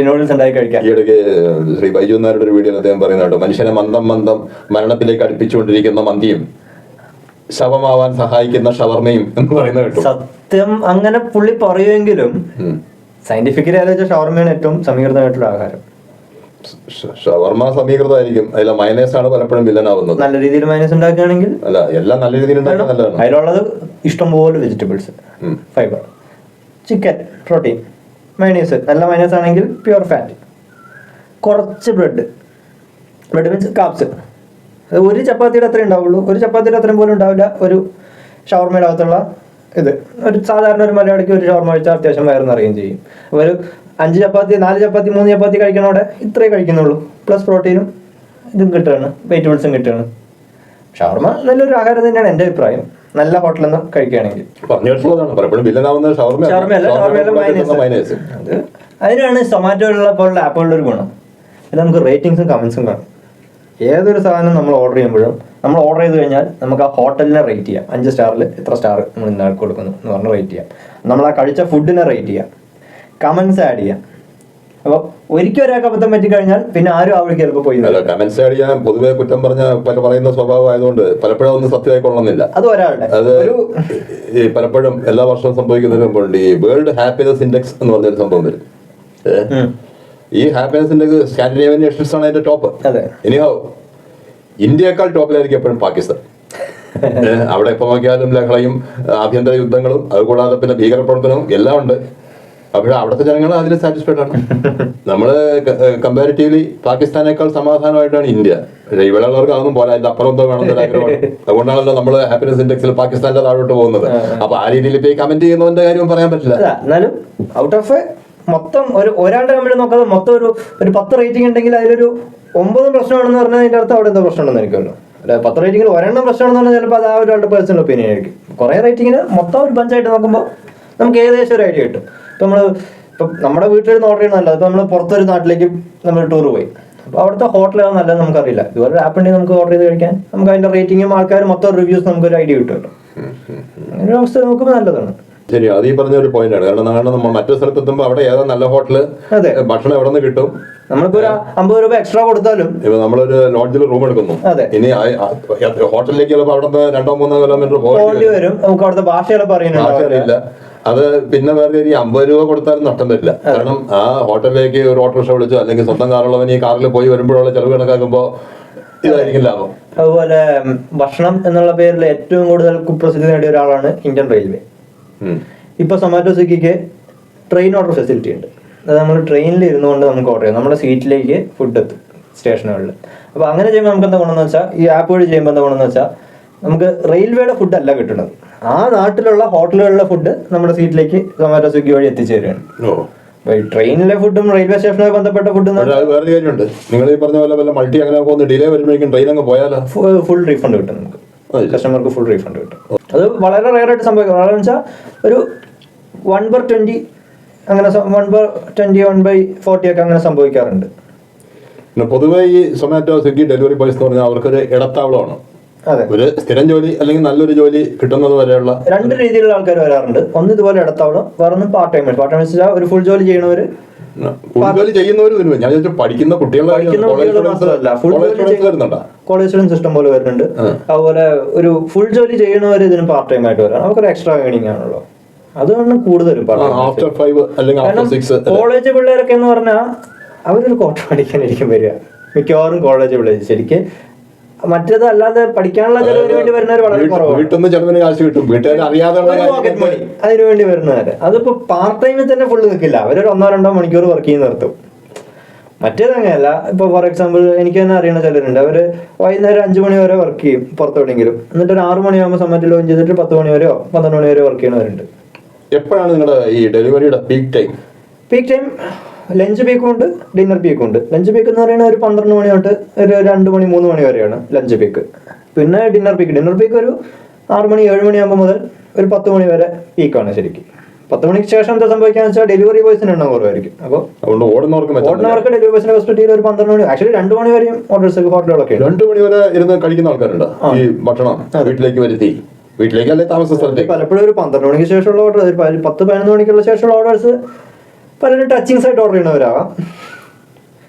നൂഡിൽസ് ഉണ്ടാക്കി കഴിക്കാം. ഈ ഇടയ്ക്ക് ശ്രീ ബൈജു നായരുടെ ഒരു വീഡിയോ അദ്ദേഹം പറയുന്ന കേട്ടോ, മനുഷ്യനെ മന്ദം മന്ദം മരണത്തിലേക്ക് അടുപ്പിച്ചുകൊണ്ടിരിക്കുന്ന മന്തിയും ശവമാവാൻ സഹായിക്കുന്ന ഷവർമയും എന്ന് പറയുന്നത് കേട്ടോ. സത്യം അങ്ങനെ പുള്ളി പറയുമെങ്കിലും സയന്റിഫിക്കലി ആലോചിച്ച ഷവർമയാണ് ഏറ്റവും സമീകൃതമായിട്ടുള്ള ആഹാരം. ഷവർമ സമീകൃതമായിരിക്കും, അതിലെ മയനേസ് ആണ് പലപ്പോഴും വില്ലനാവുന്നത്. നല്ല രീതിയിൽ മയനേസ് ഉണ്ടാക്കുകയാണെങ്കിൽ അല്ല, എല്ലാം നല്ല രീതിയിൽ ഉണ്ടാക്കാൻ നല്ലതാണ്. അതിലുള്ളത് ഇഷ്ടംപോലെ vegetables, fibre, chicken, protein, mayonnaise. നല്ല മയനേസ് ആണെങ്കിൽ പ്യുവർ ഫാറ്റ്, കുറച്ച് ബ്രെഡ് മീൻസ് കാപ്സ്. അത് ഒരു ചപ്പാത്തിയുടെ അത്രേ ഉണ്ടാവുള്ളൂ, ഒരു ചപ്പാത്തിയുടെ അത്രയും പോലും ഉണ്ടാവില്ല ഒരു ഷവർമയുടെ അകത്തുള്ള ഇത്. ഒരു സാധാരണ ഒരു മലയാളിക്ക് ഒരു ഷവർമ കഴിച്ചാൽ അത്യാവശ്യം വയറുന്നറിയുകയും ചെയ്യും. ഒരു 5 ചപ്പാത്തി 4 ചപ്പാത്തി 3 ചപ്പാത്തി കഴിക്കണോടെ ഇത്രേ കഴിക്കുന്നുള്ളൂ, പ്ലസ് പ്രോട്ടീനും ഇതും കിട്ടുകയാണ്, വെജിറ്റബിൾസും കിട്ടുകയാണ്. ഷവർമ നല്ലൊരു ആഹാരം തന്നെയാണ് എൻ്റെ അഭിപ്രായം, നല്ല ഹോട്ടലിൽ നിന്ന് കഴിക്കുകയാണെങ്കിൽ. അത് അതിനാണ് സൊമാറ്റോയിലുള്ള പോലുള്ള ആപ്പുകളുടെ ഒരു ഗുണം. ഇത് നമുക്ക് റേറ്റിംഗ്സും കമൻസും കാണും. ഏതൊരു സാധനം നമ്മൾ ഓർഡർ ചെയ്യുമ്പോഴും നമ്മൾ ഓർഡർ ചെയ്ത് കഴിഞ്ഞാൽ നമുക്ക് ആ ഹോട്ടലിനെ റേറ്റ് ചെയ്യാം. 5 സ്റ്റാറിൽ എത്ര സ്റ്റാർ നമ്മൾ ഇന്ന ആൾക്ക് കൊടുക്കുന്നു എന്ന് പറഞ്ഞ് റേറ്റ് ചെയ്യാം. നമ്മൾ ആ കഴിച്ച ഫുഡിനെ റേറ്റ് ചെയ്യാം, കമൻസ് ആഡ് ചെയ്യാം. അപ്പോൾ ഒരിക്കൽ ഒരാൾക്ക് അബദ്ധം പറ്റിക്കഴിഞ്ഞാൽ പിന്നെ ആരും ആ വഴിക്ക് ചിലപ്പോൾ പോയി അല്ല, കമന്റ്സ് അടിക്കാൻ പൊതുവെ കുറ്റം പറയുന്ന സ്വഭാവം ആയതുകൊണ്ട് പലപ്പോഴും ഒന്നും സത്യമായിക്കൊള്ളുന്നില്ല. അത് ഒരാളുടെ അത് ഈ പലപ്പോഴും എല്ലാ വർഷവും സംഭവിക്കുന്നതിന് മുമ്പുണ്ട് ഈ വേൾഡ് ഹാപ്പിനെസ് ഇൻഡെക്സ് എന്ന് പറഞ്ഞൊരു സംഭവം വരും. ഈ ഹാപ്പിനെസ് ഇൻഡെക്സ് സ്കാൻഡിനേവിയൻ നേഷൻസ് ആണ് അതിന്റെ ടോപ്പ്. എനിഹോ ഇന്ത്യയേക്കാൾ ടോപ്പിലായിരിക്കും എപ്പോഴും പാകിസ്ഥാൻ. അവിടെ എപ്പോ നോക്കിയാലും ലഹളയും ആഭ്യന്തര യുദ്ധങ്ങളും അതുകൂടാതെ പിന്നെ ഭീകരപ്രവർത്തനവും എല്ലാം ഉണ്ട്. അപ്പോൾ അവിടുത്തെ ജനങ്ങൾ അതിൽ സാറ്റിസ്ഫൈഡ് ആണ്. നമ്മള് കമ്പാരിറ്റീവ്ലി പാകിസ്ഥാനേക്കാൾ സമാധാനമായിട്ടാണ് ഇന്ത്യ. ഇവിടെ ഉള്ളവർക്ക് അതൊന്നും പോലെ അതിന്റെ അപ്പുറം എന്തോ വേണമെന്നൊരു ആഗ്രഹമാണ്. അതുകൊണ്ടാണല്ലോ നമ്മള് ഹാപ്പിനെസ് ഇൻഡെക്സിൽ പാകിസ്ഥാന്റെ താഴോട്ട് പോകുന്നത്. അപ്പൊ ആ രീതിയിൽ ഇപ്പൊ കമന്റ് ചെയ്യുന്നതിന്റെ കാര്യം പറയാൻ പറ്റില്ല. എന്നാലും ഔട്ട് ഓഫ് മൊത്തം ഒരാളുടെ കമ്പനി നോക്കാതെ മൊത്തം ഒരു 10 റേറ്റിംഗ് ഉണ്ടെങ്കിൽ അതിലൊരു 9 പ്രശ്നമാണെന്ന് പറഞ്ഞാൽ അതിന്റെ അർത്ഥം അവിടെ എന്തോ പ്രശ്നമുണ്ടെന്ന് എനിക്കല്ലോ. 10 റേറ്റിംഗിൽ ഒരെണ്ണം പ്രശ്നമാണെന്ന് പറഞ്ഞാൽ ചിലപ്പോൾ അത് ആ ഒരാളുടെ പേഴ്സണൽ ഒപ്പീനിയൻ ആയിരിക്കും. കുറെ റേറ്റിംഗിന് മൊത്തം ഒരു ബഞ്ചായിട്ട് നോക്കുമ്പോൾ നമുക്ക് ഏകദേശം ഒരു ഐഡിയ കിട്ടും. ഇപ്പം നമ്മുടെ വീട്ടിൽ നിന്ന് ഓർഡർ ചെയ്യുന്നതല്ല, ഇപ്പം നമ്മൾ പുറത്തൊരു നാട്ടിലേക്ക് നമ്മൾ ടൂർ പോയി, അപ്പോൾ അവിടുത്തെ ഹോട്ടൽ ഏതാ നല്ലത് നമുക്കറിയില്ല. ഇതുപോലെ ഒരു ആപ്പ് ഉണ്ടെങ്കിൽ നമുക്ക് ഓർഡർ ചെയ്ത് കഴിക്കാൻ നമുക്ക് അതിന്റെ റേറ്റിംഗും ആൾക്കാരും മൊത്തം റിവ്യൂസ് നമുക്കൊരു ഐഡിയ കിട്ടുമല്ലോ. അങ്ങനെ ഒരു അവസ്ഥ നോക്കുമ്പോൾ നല്ലതാണ്. ശരി, അത് ഈ പറഞ്ഞ ഒരു പോയിന്റ് ആണ്. കാരണം നമ്മൾ മറ്റൊരു സ്ഥലത്ത് എത്തുമ്പോൾ അവിടെ ഏതാ നല്ല ഹോട്ടല്, ഭക്ഷണം എവിടെ നിന്ന് കിട്ടും. നമ്മളിപ്പോ ഒരു 50 രൂപ എക്സ്ട്രാ കൊടുത്താലും ഇപ്പൊ നമ്മളൊരു ലോഡ്ജിൽ റൂം എടുക്കുന്നു, ഇനി ഹോട്ടലിലേക്ക് ചിലപ്പോൾ അവിടെ 2-3 കിലോമീറ്റർ പോകേണ്ടി വരും. നമുക്ക് അവിടുത്തെ ഭാഷകളൊക്കെ അറിയില്ല. അത് പിന്നെ വേറെ 50 രൂപ കൊടുത്താലും നഷ്ടം വരില്ല. കാരണം ആ ഹോട്ടലിലേക്ക് ഒരു ഓട്ടോറിക്ഷ വിളിച്ചോ അല്ലെങ്കിൽ സ്വന്തം കാറുള്ളവൻ ഈ കാറിൽ പോയി വരുമ്പോഴുള്ള ചെലവ് കണക്കാക്കുമ്പോ ഇതായിരിക്കും ലാഭം. അതുപോലെ ഭക്ഷണം എന്നുള്ള പേരിൽ ഏറ്റവും കൂടുതൽ കുപ്രസിദ്ധി നേടിയ ഒരാളാണ് ഇന്ത്യൻ റെയിൽവേ. ഇപ്പൊ സൊമാറ്റോ സ്വിഗ്ഗിക്ക് ട്രെയിൻ ഓർഡർ ഫെസിലിറ്റി ഉണ്ട്. അത് നമ്മൾ ട്രെയിനിൽ ഇരുന്നുകൊണ്ട് നമുക്ക് ഓർഡർ ചെയ്യാം, നമ്മുടെ സീറ്റിലേക്ക് ഫുഡ് എത്തും സ്റ്റേഷനുകളിൽ. അപ്പോൾ അങ്ങനെ ചെയ്യുമ്പോൾ നമുക്ക് എന്താ ഗുണമെന്ന് വെച്ചാൽ, ഈ ആപ്പ് വഴി ചെയ്യുമ്പോൾ എന്താ ഗുണമെന്ന് വെച്ചാൽ, നമുക്ക് റെയിൽവേയുടെ ഫുഡ് അല്ല കിട്ടുന്നത്, ആ നാട്ടിലുള്ള ഹോട്ടലുകളിലെ ഫുഡ് നമ്മുടെ സീറ്റിലേക്ക് സൊമാറ്റോ സ്വിഗ്ഗി വഴി എത്തിച്ചേരുകയാണ്. ട്രെയിനിലെ ഫുഡും റെയിൽവേ സ്റ്റേഷനുമായി ബന്ധപ്പെട്ട ഫുഡും വേറെ കാര്യമുണ്ട്. നിങ്ങൾ ഈ പറഞ്ഞ പോലെ മൾട്ടി അങ്ങനെ പോകുന്ന ഡിലേ വരുമ്പോഴേക്കും ട്രെയിൻ അങ്ങ് പോയാലോ ഫുൾ റീഫണ്ട് കിട്ടും നമുക്ക്, കസ്റ്റമർക്ക് ഫുൾ റീഫണ്ട് കിട്ടും. അത് വളരെ റെയർ ആയിട്ട് സംഭവിക്കും. വളരെ വെച്ചാൽ ഒരു 1/20 അങ്ങനെ 1/20 1/40 ഒക്കെ അങ്ങനെ സംഭവിക്കാറുണ്ട്. പൊതുവെ ഈ സൊമാറ്റോ സ്വിഗ്ഗി ഡെലിവറി ബോയ്സ് എന്ന് പറഞ്ഞാൽ അവർക്കൊരു ഇടത്താവളമാണ്. ഒരു സ്ഥിരം ജോലി അല്ലെങ്കിൽ നല്ലൊരു ജോലി കിട്ടുന്നത് വരെയുള്ള 2 രീതിയിലുള്ള ആൾക്കാർ വരാറുണ്ട്. ഒന്ന് ഇതുപോലെ ഇടത്താവളം, വേറൊന്ന് പാർട്ട് ടൈമേഴ്സ്. പാർട്ട് ടൈമേഴ്സ് ഒരു ഫുൾ ജോലി ചെയ്യുന്നവര്, ജോലി ചെയ്യുന്നവരും ഞാൻ പഠിക്കുന്ന കുട്ടികളെ കോളേജ് സ്റ്റുഡൻസ് ഇഷ്ടം പോലെ വരുന്നുണ്ട്. അതുപോലെ ഒരു ഫുൾ ജോലി ചെയ്യുന്നവർ ഇതിന് പാർട്ട് ടൈം ആയിട്ട് വരാം. അവർക്കൊരു എക്സ്ട്രാ ഏണിംഗ് ആണല്ലോ, അതുകൊണ്ട് കൂടുതലും. കോളേജ് പിള്ളേരൊക്കെ എന്ന് പറഞ്ഞാൽ അവരൊരു കോട്ട പഠിക്കാനായിരിക്കും വരിക മിക്കവാറും കോളേജ് പിള്ളേർ. ശരിക്ക് മറ്റേത് അല്ലാതെ പഠിക്കാനുള്ള ചെലവിന് വേണ്ടി വരുന്നവർ വളരെ കുറവാണ്. അതിനു വേണ്ടി വരുന്നവര് അതിപ്പോ പാർട്ട് ടൈമിൽ തന്നെ ഫുള്ള് നിൽക്കില്ല, അവരൊരു 1-2 മണിക്കൂർ വർക്ക് ചെയ്യുന്ന നിർത്തും. മറ്റേത് അങ്ങനെയല്ല. ഇപ്പൊ ഫോർ എക്സാമ്പിൾ എനിക്ക് തന്നെ അറിയുന്ന ചിലരുണ്ട്, അവര് വൈകുന്നേരം 5 മണി വരെ വർക്ക് ചെയ്യും പുറത്തെവിടെയെങ്കിലും, എന്നിട്ട് ഒരു 6 മണിയാകുമ്പോൾ സമയത്ത് ലോഞ്ച് ചെയ്തിട്ട് 10 മണി വരെയോ 12 മണി വരെയോ വർക്ക് ചെയ്യുന്നവരുണ്ട്. എപ്പോഴാണ് നിങ്ങളുടെ ഈ ഡെലിവറിയുടെ peak time? Peak time lunch പീക്കും ഉണ്ട്, ഡിന്നർ പീക്കും ഉണ്ട്. ലഞ്ച് പീക്ക് എന്ന് പറയുന്നത് ഒരു 12 മണി തൊട്ട് ഒരു 2 മണി 3 മണി വരെയാണ് ലഞ്ച് പീക്ക്. പിന്നെ ഡിന്നർ പീക്ക് ഒരു 6 മണി 7 മണിയാകുമ്പോൾ മുതൽ ഒരു 10 മണി വരെ പീക്കാണ്. ശരിക്കും 10 മണിക്ക് ശേഷം എന്താ സംഭവിക്കാന്ന് വെച്ചാൽ ഡെലിവറി ബോയ്സിന് എണ്ണം കുറവായിരിക്കും. അപ്പോൾ ഓടുന്നവർക്ക് ഡെലിവറി ബോയ്സിന്റെ ഫെസിലിറ്റിയിൽ ഒരു 12 മണി, ആക്ച്വലി 2 മണി വരെയും ഓർഡേഴ്സ് ഹോട്ടലുകളൊക്കെ 2 മണി വരെ ഇരുന്ന് കഴിക്കുന്ന ആൾക്കാരുണ്ട്. ഈ ഭക്ഷണം വീട്ടിലേക്ക് വരുത്തി, വീട്ടിലേക്കല്ലേ താമസ സ്ഥലത്തേക്ക്. പലപ്പോഴും ഒരു 12 മണിക്ക് ശേഷമുള്ള ഓർഡർ, 10-11 മണിക്കുള്ള ശേഷമുള്ള ഓർഡേഴ്സ് പലരും ടച്ചിങ്സ് ആയിട്ട് ഓർഡർ ചെയ്യുന്നവരാവാം.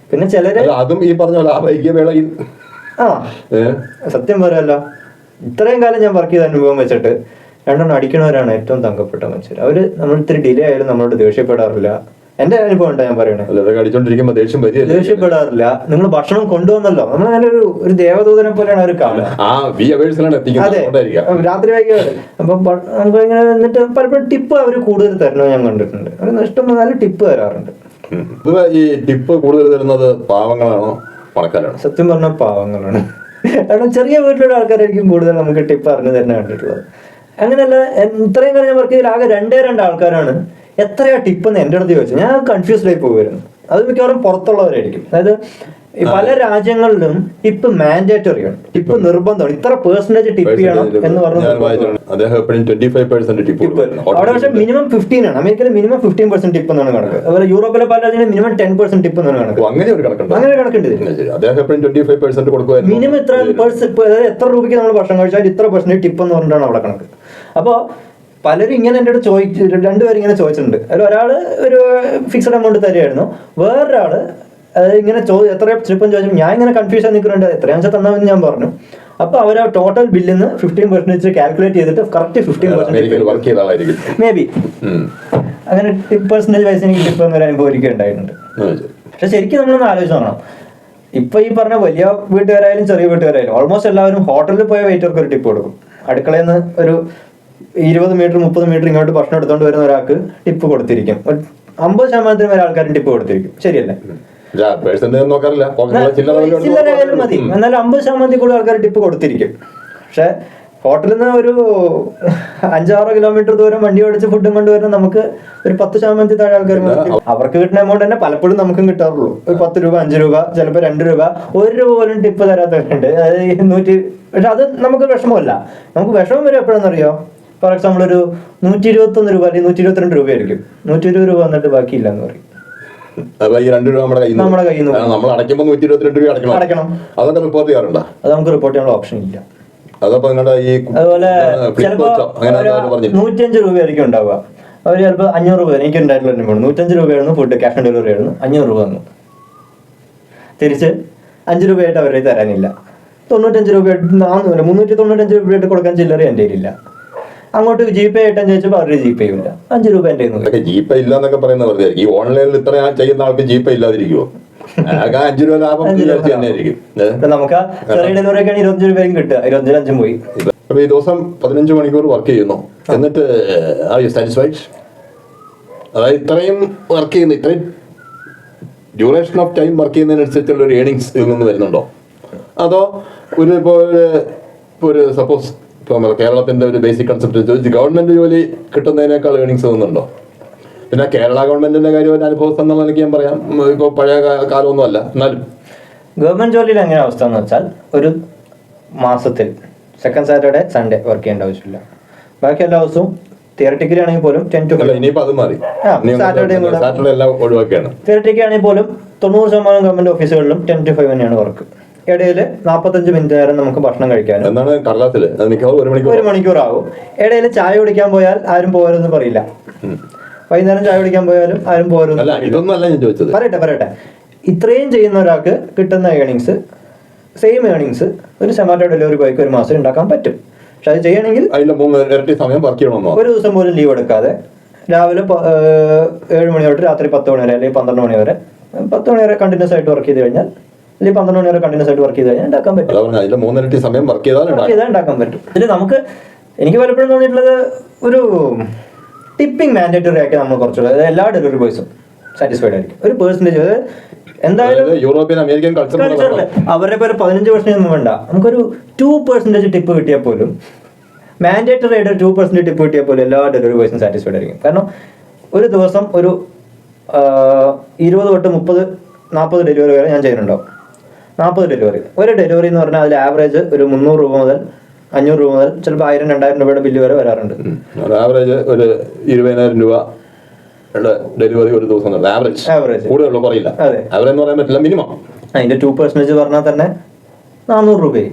പിന്നെ ചിലര് അതും ഈ പറഞ്ഞ പോലെ ആ വൈകിയ വേളയിൽ സത്യം പറയാലോ, ഇത്രയും കാലം ഞാൻ വർക്ക് ചെയ്ത അനുഭവം വെച്ചിട്ട് 2 അടിക്കണവരാണ് ഏറ്റവും തങ്കപ്പെട്ട മനുഷ്യർ. അവര് നമ്മൾ ഇത്തിരി ഡിലേ ആയാലും നമ്മളോട് ദേഷ്യപ്പെടാറില്ല. എന്റെ അനുഭവം ഉണ്ടാ ഞാൻ പറയണേ, ദേഷ്യപ്പെടാറില്ല. നിങ്ങൾ ഭക്ഷണം കൊണ്ടുവന്നല്ലോ, നമ്മളങ്ങനെ ഒരു ദേവദൂതനെ പോലെയാണ് അവർ കാണുക. അതെ, രാത്രി വൈകിയാണ്. അപ്പൊ നമുക്ക് ഇങ്ങനെ എന്നിട്ട് പലപ്പോഴും ടിപ്പ് അവർ കൂടുതൽ തരണോ ഞാൻ കണ്ടിട്ടുണ്ട്. അവർ ഇഷ്ടം നല്ല ടിപ്പ് തരാറുണ്ട്. ഈ ടിപ്പ് കൂടുതൽ തരുന്നത് പാവങ്ങളാണോ പണക്കാരാണോ? സത്യം പറഞ്ഞാൽ പാവങ്ങളാണ്. കാരണം ചെറിയ വീട്ടിലുള്ള ആൾക്കാരായിരിക്കും കൂടുതൽ നമുക്ക് ടിപ്പ് അറിഞ്ഞു തന്നെ കണ്ടിട്ടുള്ളത്. അങ്ങനെയല്ല, ഇത്രയും കാലം ഞാൻ വർക്ക് ചെയ്തതിൽ ആകെ 2 ആൾക്കാരാണ് എത്രയാ ടിപ്പ് എന്ന് എൻ്റെ അടുത്ത് ചോദിച്ചു. ഞാൻ കൺഫ്യൂസ്ഡ് ആയി പോകുമായിരുന്നു. അത് മിക്കവാറും പുറത്തുള്ളവരായിരിക്കും. അതായത് പല രാജ്യങ്ങളിലും ടിപ്പ് മാൻഡേറ്ററി ആണ്, ടിപ്പ് നിർബന്ധമാണ്, ഇത്ര പെർസെന്റേജ് ടിപ്പ് ചെയ്യണം എന്ന് പറഞ്ഞു. അവിടെ പക്ഷേ മിനിമം 15 ആണ്. അമേരിക്കയിൽ മിനിമം 15% ടിപ്പ് എന്നാണ് കണക്ക്. അതുപോലെ യൂറോപ്പിലെ പല രാജ്യങ്ങളും മിനിമം 10% ടിപ്പ് എന്നാണ് കണക്ക്. അങ്ങനെ കണക്കുണ്ട്. മിനിമം ഇത്ര അതായത് എത്ര രൂപയ്ക്ക് നമ്മൾ ഭക്ഷണം കഴിച്ചാൽ ഇത്ര പെർസെന്റേജ് ടിപ്പ് എന്ന് പറഞ്ഞിട്ടാണ് അവിടെ കണക്ക്. അപ്പോൾ പലരും ഇങ്ങനെ എൻ്റെ അടുത്ത് രണ്ടുപേരും ഇങ്ങനെ ചോദിച്ചിട്ടുണ്ട്. അതിൽ ഒരാൾ ഒരു ഫിക്സഡ് എമൗണ്ട് തരുമായിരുന്നു, വേറൊരാള് അതായത് ഇങ്ങനെ എത്ര ട്രിപ്പും ചോദിച്ചു. ഞാൻ ഇങ്ങനെ കൺഫ്യൂഷൻ നിൽക്കുന്നുണ്ട്, എത്രയാണെന്ന് വെച്ചാൽ തന്നാമെന്ന് ഞാൻ പറഞ്ഞു. അപ്പൊ അവർ ആ ടോട്ടൽ ബില്ലിന്ന് 15% കാൽക്കുലേറ്റ് ചെയ്തിട്ട് കറക്റ്റ് 15% മേ ബി അങ്ങനെ 10% വയസ്സ് എനിക്ക് ടിപ്പ് എന്നൊരു അനുഭവം ഒരിക്കലും ഉണ്ടായിട്ടുണ്ട്. പക്ഷെ ശരിക്കും നമ്മളൊന്ന് ആലോചിച്ച് നോക്കണം. ഇപ്പൊ ഈ പറഞ്ഞ വലിയ വീട്ടുകാരായാലും ചെറിയ വീട്ടുകാരായാലും ഓൾമോസ്റ്റ് എല്ലാവരും ഹോട്ടലിൽ പോയ വെയിറ്റർക്ക് ഒരു ടിപ്പ് കൊടുക്കും. അടുക്കളയിൽ നിന്ന് ഒരു 20 മീറ്റർ 30 മീറ്റർ ഇങ്ങോട്ട് ഭക്ഷണം എടുത്തോണ്ട് വരുന്ന ഒരാൾക്ക് ടിപ്പ് കൊടുത്തിരിക്കും. 50% വരെ ആൾക്കാരും ടിപ്പ് കൊടുത്തിരിക്കും. ശരിയല്ലേ? ചില്ലറയായാലും മതി, എന്നാലും 50% കൂടുതൽ ആൾക്കാർ ടിപ്പ് കൊടുത്തിരിക്കും. പക്ഷെ ഹോട്ടലിൽ നിന്ന് ഒരു 5-6 കിലോമീറ്റർ ദൂരം വണ്ടി ഓടിച്ച് ഫുഡും കൊണ്ടുവരുന്ന നമുക്ക് ഒരു 10% താഴെ ആൾക്കാർ അവർക്ക് കിട്ടുന്ന എമൗണ്ട് തന്നെ പലപ്പോഴും നമുക്കും കിട്ടാറുള്ളൂ. ഒരു 10 രൂപ 5 രൂപ ചിലപ്പോൾ 2 രൂപ 1 രൂപ പോലും ടിപ്പ് തരാത്തവരുണ്ട്. അതായത് 100. പക്ഷെ അത് നമുക്ക് വിഷമമല്ല. നമുക്ക് വിഷമം വരും എപ്പോഴെന്നറിയോ? ഫോർ എക്സാമ്പിൾ ഒരു 121 രൂപ അല്ലെങ്കിൽ 122 രൂപയായിരിക്കും. 120 രൂപ വന്നിട്ട് ബാക്കിയില്ല എന്ന് പറയും. ഈ 2 രൂപ നമ്മുടെ കയ്യിൽ നിന്ന് നമ്മൾ അടയ്ക്കുമ്പോൾ 122 രൂപ അടയ്ക്കണം. അതൊക്കെ റിപ്പോർട്ട് ചെയ്യാറുണ്ടോ? അത് നമുക്ക് റിപ്പോർട്ട് ചെയ്യാനുള്ള ഓപ്ഷൻ ഇല്ല. അതുപോലെ ചിലപ്പോ 105 രൂപയായിരിക്കും ഉണ്ടാവുക. അവർ ചിലപ്പോൾ 500 രൂപ എനിക്ക് ഉണ്ടായിട്ടുള്ള 105 രൂപയായിരുന്നു ഫുഡ്, ക്യാഷ് ഓൺ ഡെലിവറി ആയിരുന്നു. 500 രൂപ വന്നു. തിരിച്ച് 5 രൂപയായിട്ട് അവരുടെ തരാനില്ല. 95 രൂപ 395 രൂപയായിട്ട് കൊടുക്കാൻ ചില്ലറ എൻ്റെ കയ്യിലില്ല. അങ്ങോട്ട് ജിപേ ആയിട്ടാ ചോദിച്ചപ്പോൾ അവരുടെ ജിപേ ഇല്ല. 5 രൂപ എൻ്റെ ജിപേ ഇല്ല എന്നൊക്കെ പറയുന്ന വെറുതെ ഈ ഓൺലൈനിൽ ഇത്ര ചെയ്യുന്ന ആൾക്ക് ജിപേ ഇല്ലാതിരിക്കുമോ? 5 രൂപ ലാഭം തന്നെയായിരിക്കും. നമുക്ക് ചെറിയ ഡെലിവറി ഒക്കെ 25 രൂപയും കിട്ടുക. 25 പോയി. അപ്പൊ ഈ ദിവസം 15 മണിക്കൂർ വർക്ക് ചെയ്യുന്നു, എന്നിട്ട് സാറ്റിസ്ഫൈഡ്? അതായത് ഇത്രയും വർക്ക് ചെയ്യുന്ന ഇത്രയും ഡ്യൂറേഷൻ ഓഫ് ടൈം വർക്ക് ചെയ്യുന്നതിനനുസരിച്ചുള്ള ഒരു ഏണിങ്സ് ഇതിൽ നിന്ന് വരുന്നുണ്ടോ? അതോ ഒരു സപ്പോസ് ഇപ്പൊ കേരളത്തിന്റെ ഒരു ബേസിക് കൺസെപ്റ്റ് ചോദിച്ച് ഗവൺമെന്റ് ജോലി കിട്ടുന്നതിനേക്കാൾ ഏണിങ്സ് തോന്നുന്നുണ്ടോ? പിന്നെ കേരള ഗവൺമെന്റിന്റെ കാര്യം ഒരു അനുഭവം എന്നുള്ള എനിക്ക് ഞാൻ പറയാം. ഇപ്പോൾ പഴയ കാലമൊന്നും അല്ല, എന്നാലും ഗവൺമെന്റ് ജോലിയിൽ എങ്ങനെ അവസ്ഥ എന്ന് വെച്ചാൽ ഒരു മാസത്തിൽ സെക്കൻഡ് സാറ്റർഡേ സൺഡേ വർക്ക് ചെയ്യേണ്ട ആവശ്യമില്ല. ബാക്കി എല്ലാ ദിവസവും തിയററ്റിക്കലി ആണെങ്കിൽ പോലും 10 to 5. ഇനിയിപ്പോ അത് മാറി, സാറ്റർഡേ എല്ലാം ഒഴിവാക്കിയാണ്. തിയററ്റിക്കലി ആണെങ്കിൽ പോലും 90% ഗവൺമെന്റ് ഓഫീസുകളിലും 10 to 5 തന്നെയാണ് വർക്ക്. ഇടയിൽ 45 മിനിറ്റ് നേരം നമുക്ക് ഭക്ഷണം കഴിക്കാൻ. എന്താണ് കടലാസില് 1 മണിക്കൂർ ആവും. ഇടയിൽ ചായ കുടിക്കാൻ പോയാൽ ആരും പോകരുതെന്ന് പറയില്ല. വൈകുന്നേരം ചായ കുടിക്കാൻ പോയാലും ആരും പോകരുത്. ഇതൊന്നും അല്ല ഞാൻ ചോദിച്ചത്. പറയട്ടെ. ഇത്രയും ചെയ്യുന്ന ഒരാൾക്ക് കിട്ടുന്ന ഏണിങ്സ് സെയിം ഏണിങ്സ് ഒരു സൊമാറ്റോ ഡെലിവറി ബോയ്ക്ക് ഒരു മാസം ഉണ്ടാക്കാൻ പറ്റും. പക്ഷെ അത് ചെയ്യണമെങ്കിൽ ഒരു ദിവസം പോലും ലീവ് എടുക്കാതെ രാവിലെ 7 മണി തൊട്ട് രാത്രി 10 മണി വരെ അല്ലെങ്കിൽ 12 മണി വരെ 10 മണി വരെ കണ്ടിന്യൂസ് ആയിട്ട് വർക്ക് ചെയ്ത് കഴിഞ്ഞാൽ അല്ലെങ്കിൽ 12 മണി വരെ കണ്ടിന്യൂസ് ആയിട്ട് വർക്ക് ചെയ്ത് കഴിഞ്ഞാൽ ഉണ്ടാക്കാൻ പറ്റും. ഉണ്ടാക്കാൻ പറ്റും. ഇതിൽ നമുക്ക് എനിക്ക് പലപ്പോഴും തോന്നിയിട്ടുള്ളത് ഒരു ടിപ്പിംഗ് മാൻഡേറ്ററി ആക്കി നമ്മൾ കുറച്ചുകൂടെ എല്ലാ ഡെലിവറി ബോയ്സും സാറ്റിസ്ഫൈഡ് ആയിരിക്കും. ഒരു പെർസെന്റേജ് എന്തായാലും യൂറോപ്യൻ അമേരിക്കൻ കൾച്ചറിൽ അവരുടെ പേര് 15 വർഷം വേണ്ട, നമുക്കൊരു 2% ടിപ്പ് കിട്ടിയാൽ പോലും മാൻഡേറ്ററി ആയിട്ട് 2% ടിപ്പ് കിട്ടിയാൽ പോലും എല്ലാ ഡെലിവറി ബോയ്സും സാറ്റിസ്ഫൈഡ് ആയിരിക്കും. കാരണം ഒരു ദിവസം ഒരു 20 തൊട്ട് 30-40 ഡെലിവറി വരെ ഞാൻ ചെയ്യുന്നുണ്ടാവും. 40 ഡെലിവറി. ഒരു ഡെലിവറി എന്ന് പറഞ്ഞാൽ അതിൽ ആവറേജ് ഒരു 300 രൂപ മുതൽ 500 രൂപ മുതൽ ചിലപ്പോൾ 1000-2000 രൂപയുടെ ബില്ല് വരെ വരാറുണ്ട്. ആവറേജ് ഒരു 20,000 രൂപ ഡെലിവറി ഒരു ദിവസം ആവറേജ് കൂടുതലുള്ള പറയില്ല. ആവറേജ് എന്ന് പറയാൻ പറ്റില്ല, മിനിമം. അതിന്റെ 2% പറഞ്ഞാൽ തന്നെ 400 രൂപയായി.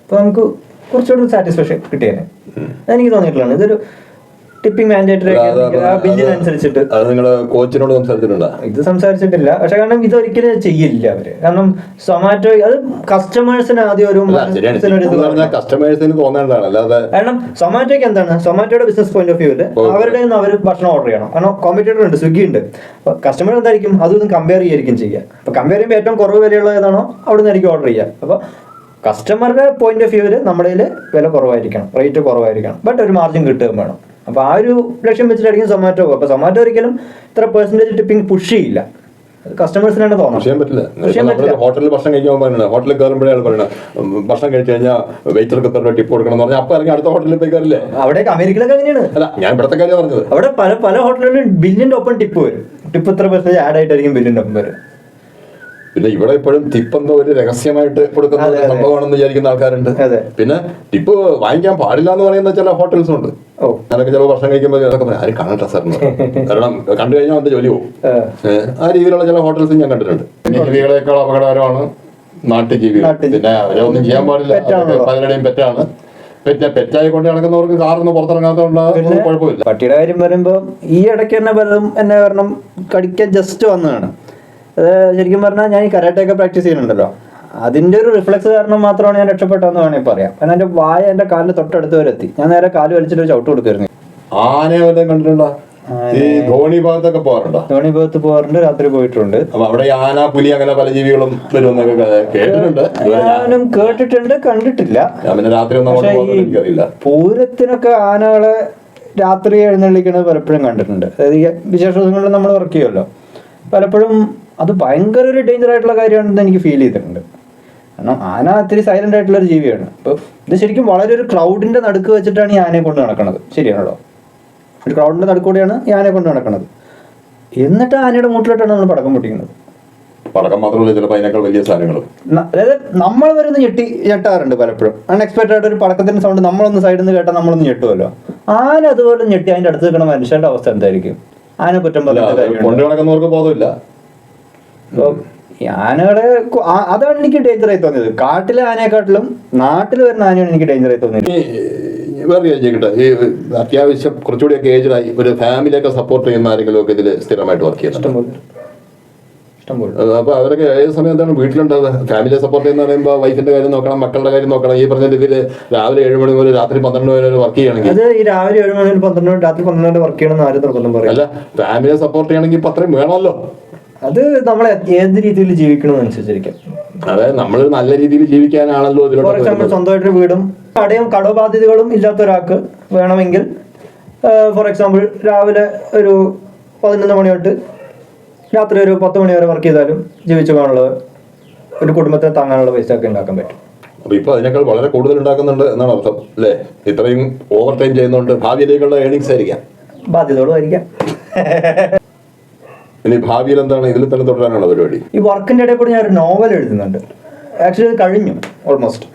അപ്പൊ നമുക്ക് കുറച്ചുകൂടി സാറ്റിസ്ഫാക്ഷൻ കിട്ടിയേനെ എനിക്ക് തോന്നിയിട്ടുള്ളതാണ്. ഇതൊരു ടിപ്പിംഗ് മാൻഡേറ്ററി ബില്ലിനനുസരിച്ചിട്ട്. കോച്ചിനോട് സംസാരിച്ചിട്ടുണ്ടോ? ഇത് സംസാരിച്ചിട്ടില്ല. പക്ഷെ കാരണം ഇതൊരിക്കലും ചെയ്യില്ല അവര്. കാരണം സൊമാറ്റോ അത് കസ്റ്റമേഴ്സിന് ആദ്യം ഒരു കസ്റ്റമേഴ്സിന് തോന്നേണ്ടതാണ്. അല്ലാതെ കാരണം സൊമാറ്റോയ്ക്ക് എന്താണ്, സൊമാറ്റോയുടെ ബിസിനസ് പോയിന്റ് ഓഫ് വ്യൂല് അവരുടെ അവർ ഭക്ഷണം ഓർഡർ ചെയ്യണം. കാരണം കോമ്പറ്റീറ്റർ ഉണ്ട്, സ്വിഗ്ഗി ഉണ്ട്. അപ്പൊ കസ്റ്റമർ എന്തായിരിക്കും അതൊന്നും കമ്പയർ ചെയ്യായിരിക്കും ചെയ്യുക. അപ്പൊ കമ്പയർ ചെയ്യുമ്പോൾ ഏറ്റവും കുറവ് വിലയുള്ള ഏതാണോ അവിടെ നിന്നായിരിക്കും ഓർഡർ ചെയ്യുക. അപ്പൊ കസ്റ്റമറുടെ പോയിന്റ് ഓഫ് വ്യൂവിൽ നമ്മുടെ വില കുറവായിരിക്കണം, റേറ്റ് കുറവായിരിക്കണം, ബട്ട് ഒരു മാർജിൻ കിട്ടുകയും വേണം. അപ്പൊ ആ ഒരു ലക്ഷ്യം വെച്ചിട്ടായിരിക്കും സൊമാറ്റോ. അപ്പൊ സൊമാറ്റോ ഒരിക്കലും ഇത്ര പെർസെന്റേജ് ടിപ്പിംഗ് പുഷ് ചെയ്യില്ല. കസ്റ്റമേഴ്സിനാണ് തോന്നുന്നത്. ഹോട്ടലിൽ ഭക്ഷണം കഴിക്കാൻ ഹോട്ടലിൽ കയറുമ്പോഴേ പറയുന്നത് ഭക്ഷണം കഴിച്ചു കഴിഞ്ഞാൽ വെയിറ്റർക്ക് എത്ര ടിപ്പ് കൊടുക്കണം എന്ന് പറഞ്ഞാൽ അപ്പൊ ഇറങ്ങി അടുത്ത ഹോട്ടലിൽ പോയി കയറില്ലേ? അവിടെ അമേരിക്കയിലൊക്കെ അങ്ങനെയാണ്. അല്ല, ഞാൻ ഇവിടത്തെ കാര്യം പറഞ്ഞത്. അവിടെ പല ഹോട്ടലുകളിലും ബില്ലിന്റെ ഒപ്പം ടിപ്പ് വരും. ടിപ്പ് ഇത്ര പെർസെന്റേജ് ആഡ് ആയിട്ടായിരിക്കും ബില്ലിന്റെ ഒപ്പം വരും. പിന്നെ ഇവിടെ ഇപ്പോഴും ടിപ്പ് എന്തോ ഒരു രഹസ്യമായിട്ട് കൊടുക്കുന്ന സംഭവമാണെന്ന് വിചാരിക്കുന്ന ആൾക്കാരുണ്ട്. പിന്നെ ടിപ്പ് വാങ്ങിക്കാൻ പാടില്ല എന്ന് പറയുന്ന ചില ഹോട്ടൽസും ഉണ്ട്. ഞാനൊക്കെ ചില ഭക്ഷണം കഴിക്കുമ്പോൾ ആരും കാണട്ടെ സാർ, കാരണം കണ്ടു കഴിഞ്ഞാൽ അവന്റെ ജോലി പോകും. ആ രീതിയിലുള്ള ചില ഹോട്ടൽസും ഞാൻ കണ്ടിട്ടുണ്ട്. ജീവികളെക്കാൾ അപകടകരമാണ് നാട്ടുജീവികൾ. പിന്നെ അവരെ ഒന്നും ചെയ്യാൻ പാടില്ല, പലരുടെയും പെറ്റാണ്. പെറ്റായി കൊണ്ട് നടക്കുന്നവർക്ക് കാറൊന്നും പുറത്തിറങ്ങാത്തതുകൊണ്ട് കുഴപ്പമില്ല. പട്ടിയുടെ കാര്യം പറയുമ്പോൾ ഈ ഇടയ്ക്ക് തന്നെ പലതും എന്നെ കാരണം കടിക്കാൻ ജസ്റ്റ് വന്നതാണ്. അത് ശരിക്കും പറഞ്ഞാൽ ഞാൻ ഈ കരാട്ടയൊക്കെ പ്രാക്ടീസ് ചെയ്യുന്നുണ്ടല്ലോ, അതിന്റെ ഒരു റിഫ്ലക്സ് കാരണം മാത്രമാണ് ഞാൻ രക്ഷപ്പെട്ടതെന്ന് വേണമെങ്കിൽ പറയാം. കാരണം എന്റെ വായ എന്റെ കാലിന്റെ തൊട്ടടുത്ത് വരെ എത്തി. ഞാൻ നേരെ കാല് വലിച്ചിട്ട് ചവിട്ട് കൊടുക്കായിരുന്നു. ആനയെ വല്ലതും കണ്ടിട്ടുണ്ടോ? ഈ ധോണി ഭാഗത്തൊക്കെ പോകാറുണ്ടോ? ധോണി ഭാഗത്ത് പോകാറുണ്ട്, രാത്രി പോയിട്ടുണ്ട്. അപ്പൊ അവിടെ ആന, പുലി അങ്ങനെ പല ജീവികളും വരുമെന്നൊക്കെ കേട്ടിട്ടുണ്ട്. ഞാനും കേട്ടിട്ടുണ്ട്, കണ്ടിട്ടില്ല. ഞാൻ പിന്നെ രാത്രി ഒന്നും അങ്ങോട്ട് പോകുന്നത് എനിക്കറിയില്ല. പൂരത്തിനൊക്കെ ആനകളെ രാത്രി എഴുന്നള്ളിക്കുന്നത് പലപ്പോഴും കണ്ടിട്ടുണ്ട്. അതായത് ഈ വിശേഷ ദിവസങ്ങളിൽ നമ്മൾ വർക്ക് ചെയ്യുമല്ലോ, പലപ്പോഴും അത് ഭയങ്കര ഒരു ഡേഞ്ചർ ആയിട്ടുള്ള കാര്യമാണെന്ന് എനിക്ക് ഫീൽ ചെയ്തിട്ടുണ്ട്. കാരണം ആന ഇത്തിരി സൈലന്റ് ആയിട്ടുള്ള ഒരു ജീവിയാണ്. അപ്പോൾ ഇത് ശരിക്കും വളരെ ഒരു ക്രൗഡിന്റെ നടുക്ക് വെച്ചിട്ടാണ് ഈ ആനയെ കൊണ്ട് നടക്കുന്നത്. ശരിയാണല്ലോ, ഒരു ക്രൗഡിന്റെ നടുക്കൂടെയാണ് ഈ ആനയെ കൊണ്ട് നടക്കുന്നത്. എന്നിട്ട് ആനയുടെ മൂട്ടിലോട്ടാണ് നമ്മൾ പടക്കം പൊട്ടിക്കുന്നത്. പടക്കം മാത്രമല്ല, ചിലപ്പോൾ അതിനേക്കാൾ വലിയ സാധനങ്ങളും. അതായത് നമ്മൾ വരുന്ന ഞെട്ടാറുണ്ട് പലപ്പോഴും. അൺഎക്സ്പെക്ടഡ് ആയിട്ട് ഒരു പടക്കത്തിന്റെ സൗണ്ട് നമ്മളൊന്ന് സൈഡിൽ നിന്ന് കേട്ടാൽ നമ്മളൊന്ന് ഞെട്ടുമല്ലോ. ആന അതുപോലെ ഞെട്ടി അതിന്റെ അടുത്ത് നിൽക്കുന്ന മനുഷ്യന്റെ അവസ്ഥ എന്തായിരിക്കും? ആന കുറ്റം കൊണ്ട് നടക്കുന്നവർക്ക് ബോധമില്ല. ഈ ആനകളെ അതാണ് എനിക്ക് ഡേഞ്ചറായി തോന്നിയത്. കാട്ടിലെ ആനയെക്കാട്ടിലും നാട്ടിൽ വരുന്ന ആനയാണ് എനിക്ക് ഡേഞ്ചറായി തോന്നിയത്. വേറെ ചോദിക്കട്ടെ, ഈ അത്യാവശ്യം കുറച്ചുകൂടിയൊക്കെ ഏജിലായി ഒരു ഫാമിലിയൊക്കെ സപ്പോർട്ട് ചെയ്യുന്ന ആരെങ്കിലും ഒക്കെ ഇതിൽ സ്ഥിരമായിട്ട് വർക്ക് ചെയ്യുന്നുണ്ട്? അപ്പൊ അവരൊക്കെ ഏത് സമയം എന്താണ് വീട്ടിലുണ്ടാവുക? ഫാമിലിയെ സപ്പോർട്ട് ചെയ്യുന്ന പറയുമ്പോൾ വൈഫിന്റെ കാര്യം നോക്കണം, മക്കളുടെ കാര്യം നോക്കണം. ഈ പറഞ്ഞ രീതിയിൽ രാവിലെ 7 മണി മുതൽ രാത്രി 12 മണി വരെ വർക്ക് ചെയ്യണമെങ്കിൽ, അത് ഈ രാവിലെ 7 മണി മുതൽ 12 മണി രാത്രി 12 മണി വർക്ക് ചെയ്യണമെന്ന് ആരും നിർബന്ധം പറയും. അല്ല, ഫാമിലിയെ സപ്പോർട്ട് ചെയ്യണമെങ്കിൽ ഇപ്പൊ അത്രയും വേണമല്ലോ. അത് നമ്മളെ ഏത് രീതിയിൽ ജീവിക്കണമെന്നനുസരിച്ചിരിക്കും. അതായത് നമ്മൾ നല്ല രീതിയിൽ ജീവിക്കാനാണല്ലോ. ഫോർ എക്സാമ്പിൾ, സ്വന്തമായിട്ടൊരു വീടും കടബാധ്യതകളും ഇല്ലാത്ത ഒരാൾക്ക് വേണമെങ്കിൽ, ഫോർ എക്സാമ്പിൾ രാവിലെ ഒരു 11 മണി തൊട്ട് രാത്രി ഒരു 10 മണി വരെ വർക്ക് ചെയ്താലും ജീവിച്ചു പോകാനുള്ള, ഒരു കുടുംബത്തെ താങ്ങാനുള്ള പൈസ ഒക്കെ ഉണ്ടാക്കാൻ പറ്റും. അപ്പൊ ഇപ്പൊ അതിനേക്കാൾ വളരെ കൂടുതൽ ഉണ്ടാക്കുന്നുണ്ട് എന്നാണ് അർത്ഥം അല്ലേ? ഇത്രയും ഓവർ ടൈം ചെയ്യുന്നുണ്ട്. ഭാവിയിലേക്കുള്ള ഏണിങ്സ് ആയിരിക്കാം, ബാധ്യതകളും ആയിരിക്കാം. ഇനി ഭാവിയിൽ എന്താണ് ഇതിൽ തന്നെ തുടരാനുള്ള പരിപാടി? ഈ വർക്കിന്റെ ഇടയിൽ കൂടി ഞാൻ ഒരു നോവൽ എഴുതുന്നുണ്ട്. ആക്ച്വലി അത് കഴിഞ്ഞു ഓൾമോസ്റ്റ്.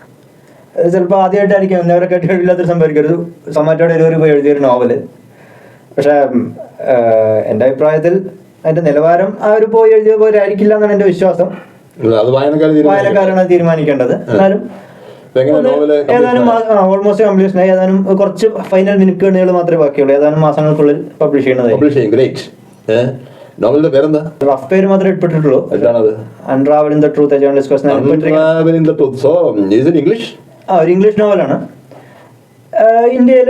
ചിലപ്പോൾ ആദ്യമായിട്ടായിരിക്കും, എന്നവരെ കേട്ടില്ലാത്തൊരു സംഭവിക്കരുത്, സൊമാറ്റോയുടെ ഡെലിവറി പോയി എഴുതിയൊരു നോവല്. പക്ഷെ എൻ്റെ അഭിപ്രായത്തിൽ അതിന്റെ നിലവാരം ആ ഒരു പോയി എഴുതിയ പോലെ ആയിരിക്കില്ല എന്നാണ് എന്റെ വിശ്വാസം. വായനക്കാരാണ് തീരുമാനിക്കേണ്ടത്. എന്നാലും ഏതാനും ഓൾമോസ്റ്റ് കംപ്ലീഷൻ ആയി. ഏതാനും കുറച്ച് ഫൈനൽ മിനിറ്റുകൾ മാത്രമേ ബാക്കിയുള്ളൂ. ഏതാനും മാസങ്ങൾക്കുള്ളിൽ പബ്ലിഷ് ചെയ്യുന്നത്. നോവലിന്റെ പേരെന്താ? റഫ് പേര് മാത്രമേ ഇട്ടിട്ടുള്ളൂ. Unravelling the truth, a journalist English. ഒരു ഇംഗ്ലീഷ് നോവലാണ്. ഇന്ത്യയിൽ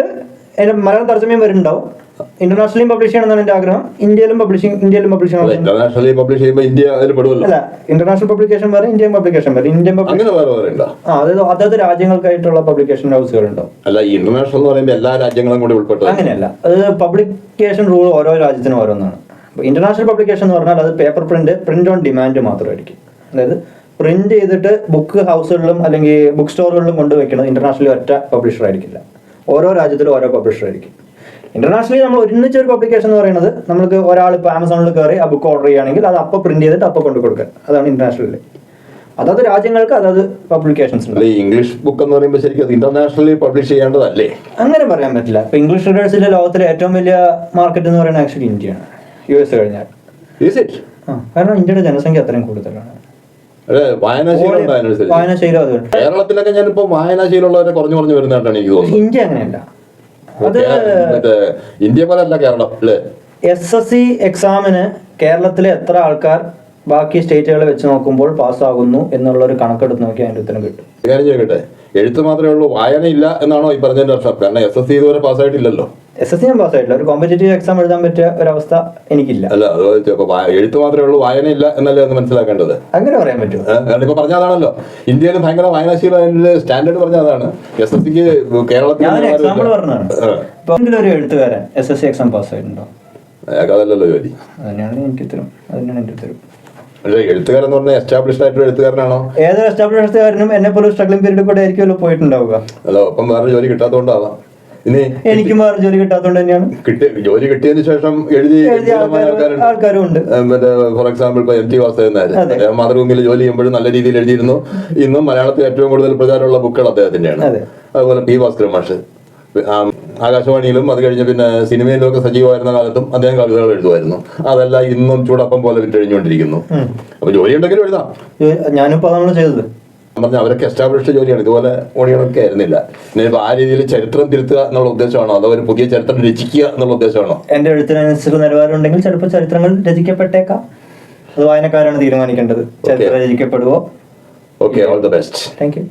മലയാളം തർജ്ജമയും വരുന്നുണ്ടാവും. ഇന്റർനാഷണലി പബ്ലിഷ് ചെയ്യണമെന്നാണ് എന്റെ ആഗ്രഹം. ഇന്ത്യയിലും പബ്ലിഷ് ഇന്റർനാഷണലി പബ്ലിഷ് ചെയ്യുമ്പോൾ ഇന്ത്യ അതിൽ പെടുമല്ലോ. അല്ല, ഇന്റർനാഷണൽ പബ്ലിക്കേഷൻ വേറെ, ഇന്ത്യൻ പബ്ലിക്കേഷൻ വേറെ. ഇന്ത്യൻ അതായത് അതത് രാജ്യങ്ങൾക്കായിട്ടുള്ള പബ്ലിക്കേഷൻ ഹൗസുകൾ ഉണ്ടാവും. അല്ല, ഇന്റർനാഷണൽ എന്ന് പറയുമ്പോൾ എല്ലാ രാജ്യങ്ങളും കൂടി ഉൾപ്പെട്ടു. അങ്ങനെയല്ല, അത് പബ്ലിക്കേഷൻ റൂൾ ഓരോ രാജ്യത്തിനും ഓരോന്നാണ്. ഇന്റർനാഷണൽ പബ്ലിക്കേഷൻ എന്ന് പറഞ്ഞാൽ അത് പേപ്പർ പ്രിന്റ് ഓൺ ഡിമാൻഡ് മാത്രമായിരിക്കും. അതായത് പ്രിന്റ് ചെയ്തിട്ട് ബുക്ക് ഹൗസുകളിലും അല്ലെങ്കിൽ ബുക്ക് സ്റ്റോറുകളിലും കൊണ്ടുവയ്ക്കുന്നത് ഇന്റർനാഷണലി ഒറ്റ പബ്ലിഷർ ആയിരിക്കില്ല. ഓരോ രാജ്യത്തിലും ഓരോ പബ്ലിഷർ ആയിരിക്കും. ഇന്റർനാഷണലി നമ്മൾ ഒരുമിച്ച് ഒരു പബ്ലിക്കേഷൻ എന്ന് പറയുന്നത്, നമുക്ക് ഒരാൾ ഇപ്പോൾ ആമസോണിൽ കയറി ആ ബുക്ക് ഓർഡർ ചെയ്യുകയാണെങ്കിൽ അത് അപ്പോൾ പ്രിന്റ് ചെയ്തിട്ട് അപ്പോൾ കൊണ്ടു കൊടുക്കുക. അതാണ് ഇന്റർനാഷണലിൽ. അതായത് രാജ്യങ്ങൾക്ക് അതായത് പബ്ലിക്കേഷൻസ് ഉണ്ട്. ഇംഗ്ലീഷ് ബുക്ക് എന്ന് പറയുമ്പോൾ ശരിക്കും ഇന്റർനാഷണലി പബ്ലിഷ് ചെയ്യേണ്ടതല്ലേ? അങ്ങനെ പറയാൻ പറ്റില്ല. ഇപ്പൊ ഇംഗ്ലീഷ് റീഡേഴ്സിന്റെ ലോകത്തിലെ ഏറ്റവും വലിയ മാർക്കറ്റ് എന്ന് പറയുന്നത് ആക്ച്വലി ഇന്ത്യയാണ്, US കഴിഞ്ഞാൽ. കാരണം ഇന്ത്യയുടെ ജനസംഖ്യ അത്രയും കൂടുതലാണ്. വായനാശീലം അതുകൊണ്ട് കേരളത്തിലൊക്കെ ഞാനിപ്പോ വായനാശീലമുള്ളവരെ കുറഞ്ഞു വരുന്നതായിട്ടാണ് എനിക്ക് തോന്നുന്നത്. ഇന്ത്യ അങ്ങനെയല്ല. അത് ഇന്ത്യ പോലെ അല്ല കേരളം അല്ലേ? SSC എക്സാമിന് കേരളത്തിലെ എത്ര ആൾക്കാർ ബാക്കി സ്റ്റേറ്റുകളെ വെച്ച് നോക്കുമ്പോൾ പാസ്സാകുന്നു എന്നുള്ള ഒരു കണക്കെടുത്ത് നോക്കി അതിന്റെ ഉത്തരം കിട്ടും. കാര്യം ചോദിക്കട്ടെ, എഴുത്ത് മാത്രമേ ഉള്ളൂ, വായന ഇല്ല എന്നാണോ ഈ പറഞ്ഞതിന്റെ അർത്ഥം? കാരണം SSC ഇതുവരെ പാസ്സായിട്ടില്ലല്ലോ. SSC ഞാൻ പാസ്സായിട്ടില്ല. ഒരു കോമ്പറ്റേറ്റീവ് എക്സാം എഴുതാൻ പറ്റിയ ഒരവസ്ഥ എനിക്കില്ല. അല്ല, അത് എഴുത്ത് മാത്രമേ ഉള്ളൂ, വായന ഇല്ല എന്നല്ലേ ഒന്ന് മനസ്സിലാക്കേണ്ടത്. അങ്ങനെ പറയാൻ പറ്റുമോ? കാരണം ഇപ്പൊ പറഞ്ഞതാണല്ലോ, ഇന്ത്യയിൽ ഭയങ്കര വായനാശീലം സ്റ്റാൻഡേർഡ് പറഞ്ഞതാണ്. SSCക്ക് കേരളത്തിൽ ഞാൻ എക്സാമ്പിൾ പറഞ്ഞതാണ്. ഇപ്പൊ ഒരു എഴുത്തുകാരൻ SSC എക്സാം പാസ്സായിട്ടുണ്ടോ? അതല്ലല്ലോ ജോലി. അതന്നെയാണ് എനിക്ക് ഉത്തരം. അതന്നെയാണ് എന്റെ ഉത്തരം. എഴുത്തുകാരൻ എന്ന് പറഞ്ഞാൽ എസ്റ്റാബ്ലിഷ്ഡ് ആയിട്ടുള്ള എഴുത്തുകാരനാണോ? ഏതൊരു എസ്റ്റാബ്ലിഷ്ഡ് എഴുത്തുകാരനും എന്നെ പോലെ സ്ട്രഗ്ലിംഗ് പീരീഡ് കൂടെ ആയിരിക്കുമല്ലോ പോയിട്ടുണ്ടാവുക. അല്ലോ, അപ്പം വേറെ ജോലി കിട്ടാത്തതുകൊണ്ടാവാം. ഇനി എനിക്കും വേറെ ജോലി കിട്ടാത്തതുകൊണ്ട് തന്നെയാണ്. ജോലി കിട്ടിയതിന് ശേഷം എഴുതിയ ആൾക്കാരും ഉണ്ട്. ഫോർ എക്സാമ്പിൾ ഇപ്പൊ MT വാസുദേവൻ മാതൃഭൂമിയിൽ ജോലി ചെയ്യുമ്പോഴും നല്ല രീതിയിൽ എഴുതിയിരുന്നു. ഇന്നും മലയാളത്തിൽ ഏറ്റവും കൂടുതൽ പ്രചാരമുള്ള ബുക്കുകൾ അദ്ദേഹത്തിന്റെയാണ്. അതുപോലെ P. ഭാസ്കരൻ മാഷ് ആകാശവാണിയിലും അത് കഴിഞ്ഞ് പിന്നെ സിനിമയിലും ഒക്കെ സജീവമായിരുന്ന കാലത്തും അദ്ദേഹം കവിതകൾ എഴുതുമായിരുന്നു. അതെല്ലാം ഇന്നും ചൂടപ്പം പോലെ വിറ്റഴിഞ്ഞുകൊണ്ടിരിക്കുന്നു. അപ്പൊ ജോലി ഉണ്ടെങ്കിലും എഴുതാം. ഞാനിപ്പോ അതാണ് ചെയ്തത്. പറഞ്ഞാൽ അവരൊക്കെ എസ്റ്റാബ്ലിഷ്ഡ് ജോലിയാണ്, ഇതുപോലെ ഓണികളൊക്കെ ആയിരുന്നില്ല. ഇനിയിപ്പോൾ ആ രീതിയിൽ ചരിത്രം തിരുത്തുക എന്നുള്ള ഉദ്ദേശമാണോ, അതോ ഒരു പുതിയ ചരിത്രം രചിക്കുക എന്നുള്ള ഉദ്ദേശമാണോ? എൻ്റെ എഴുത്തിനനുസരിച്ച് നിലവാരം ഉണ്ടെങ്കിൽ ചിലപ്പോൾ ചരിത്രങ്ങൾ രചിക്കപ്പെട്ടേക്കാം. അത് വായനക്കാരാണ് തീരുമാനിക്കേണ്ടത്. ചരിത്രം രചിക്കപ്പെടുവോ? Okay, all the best. Thank U.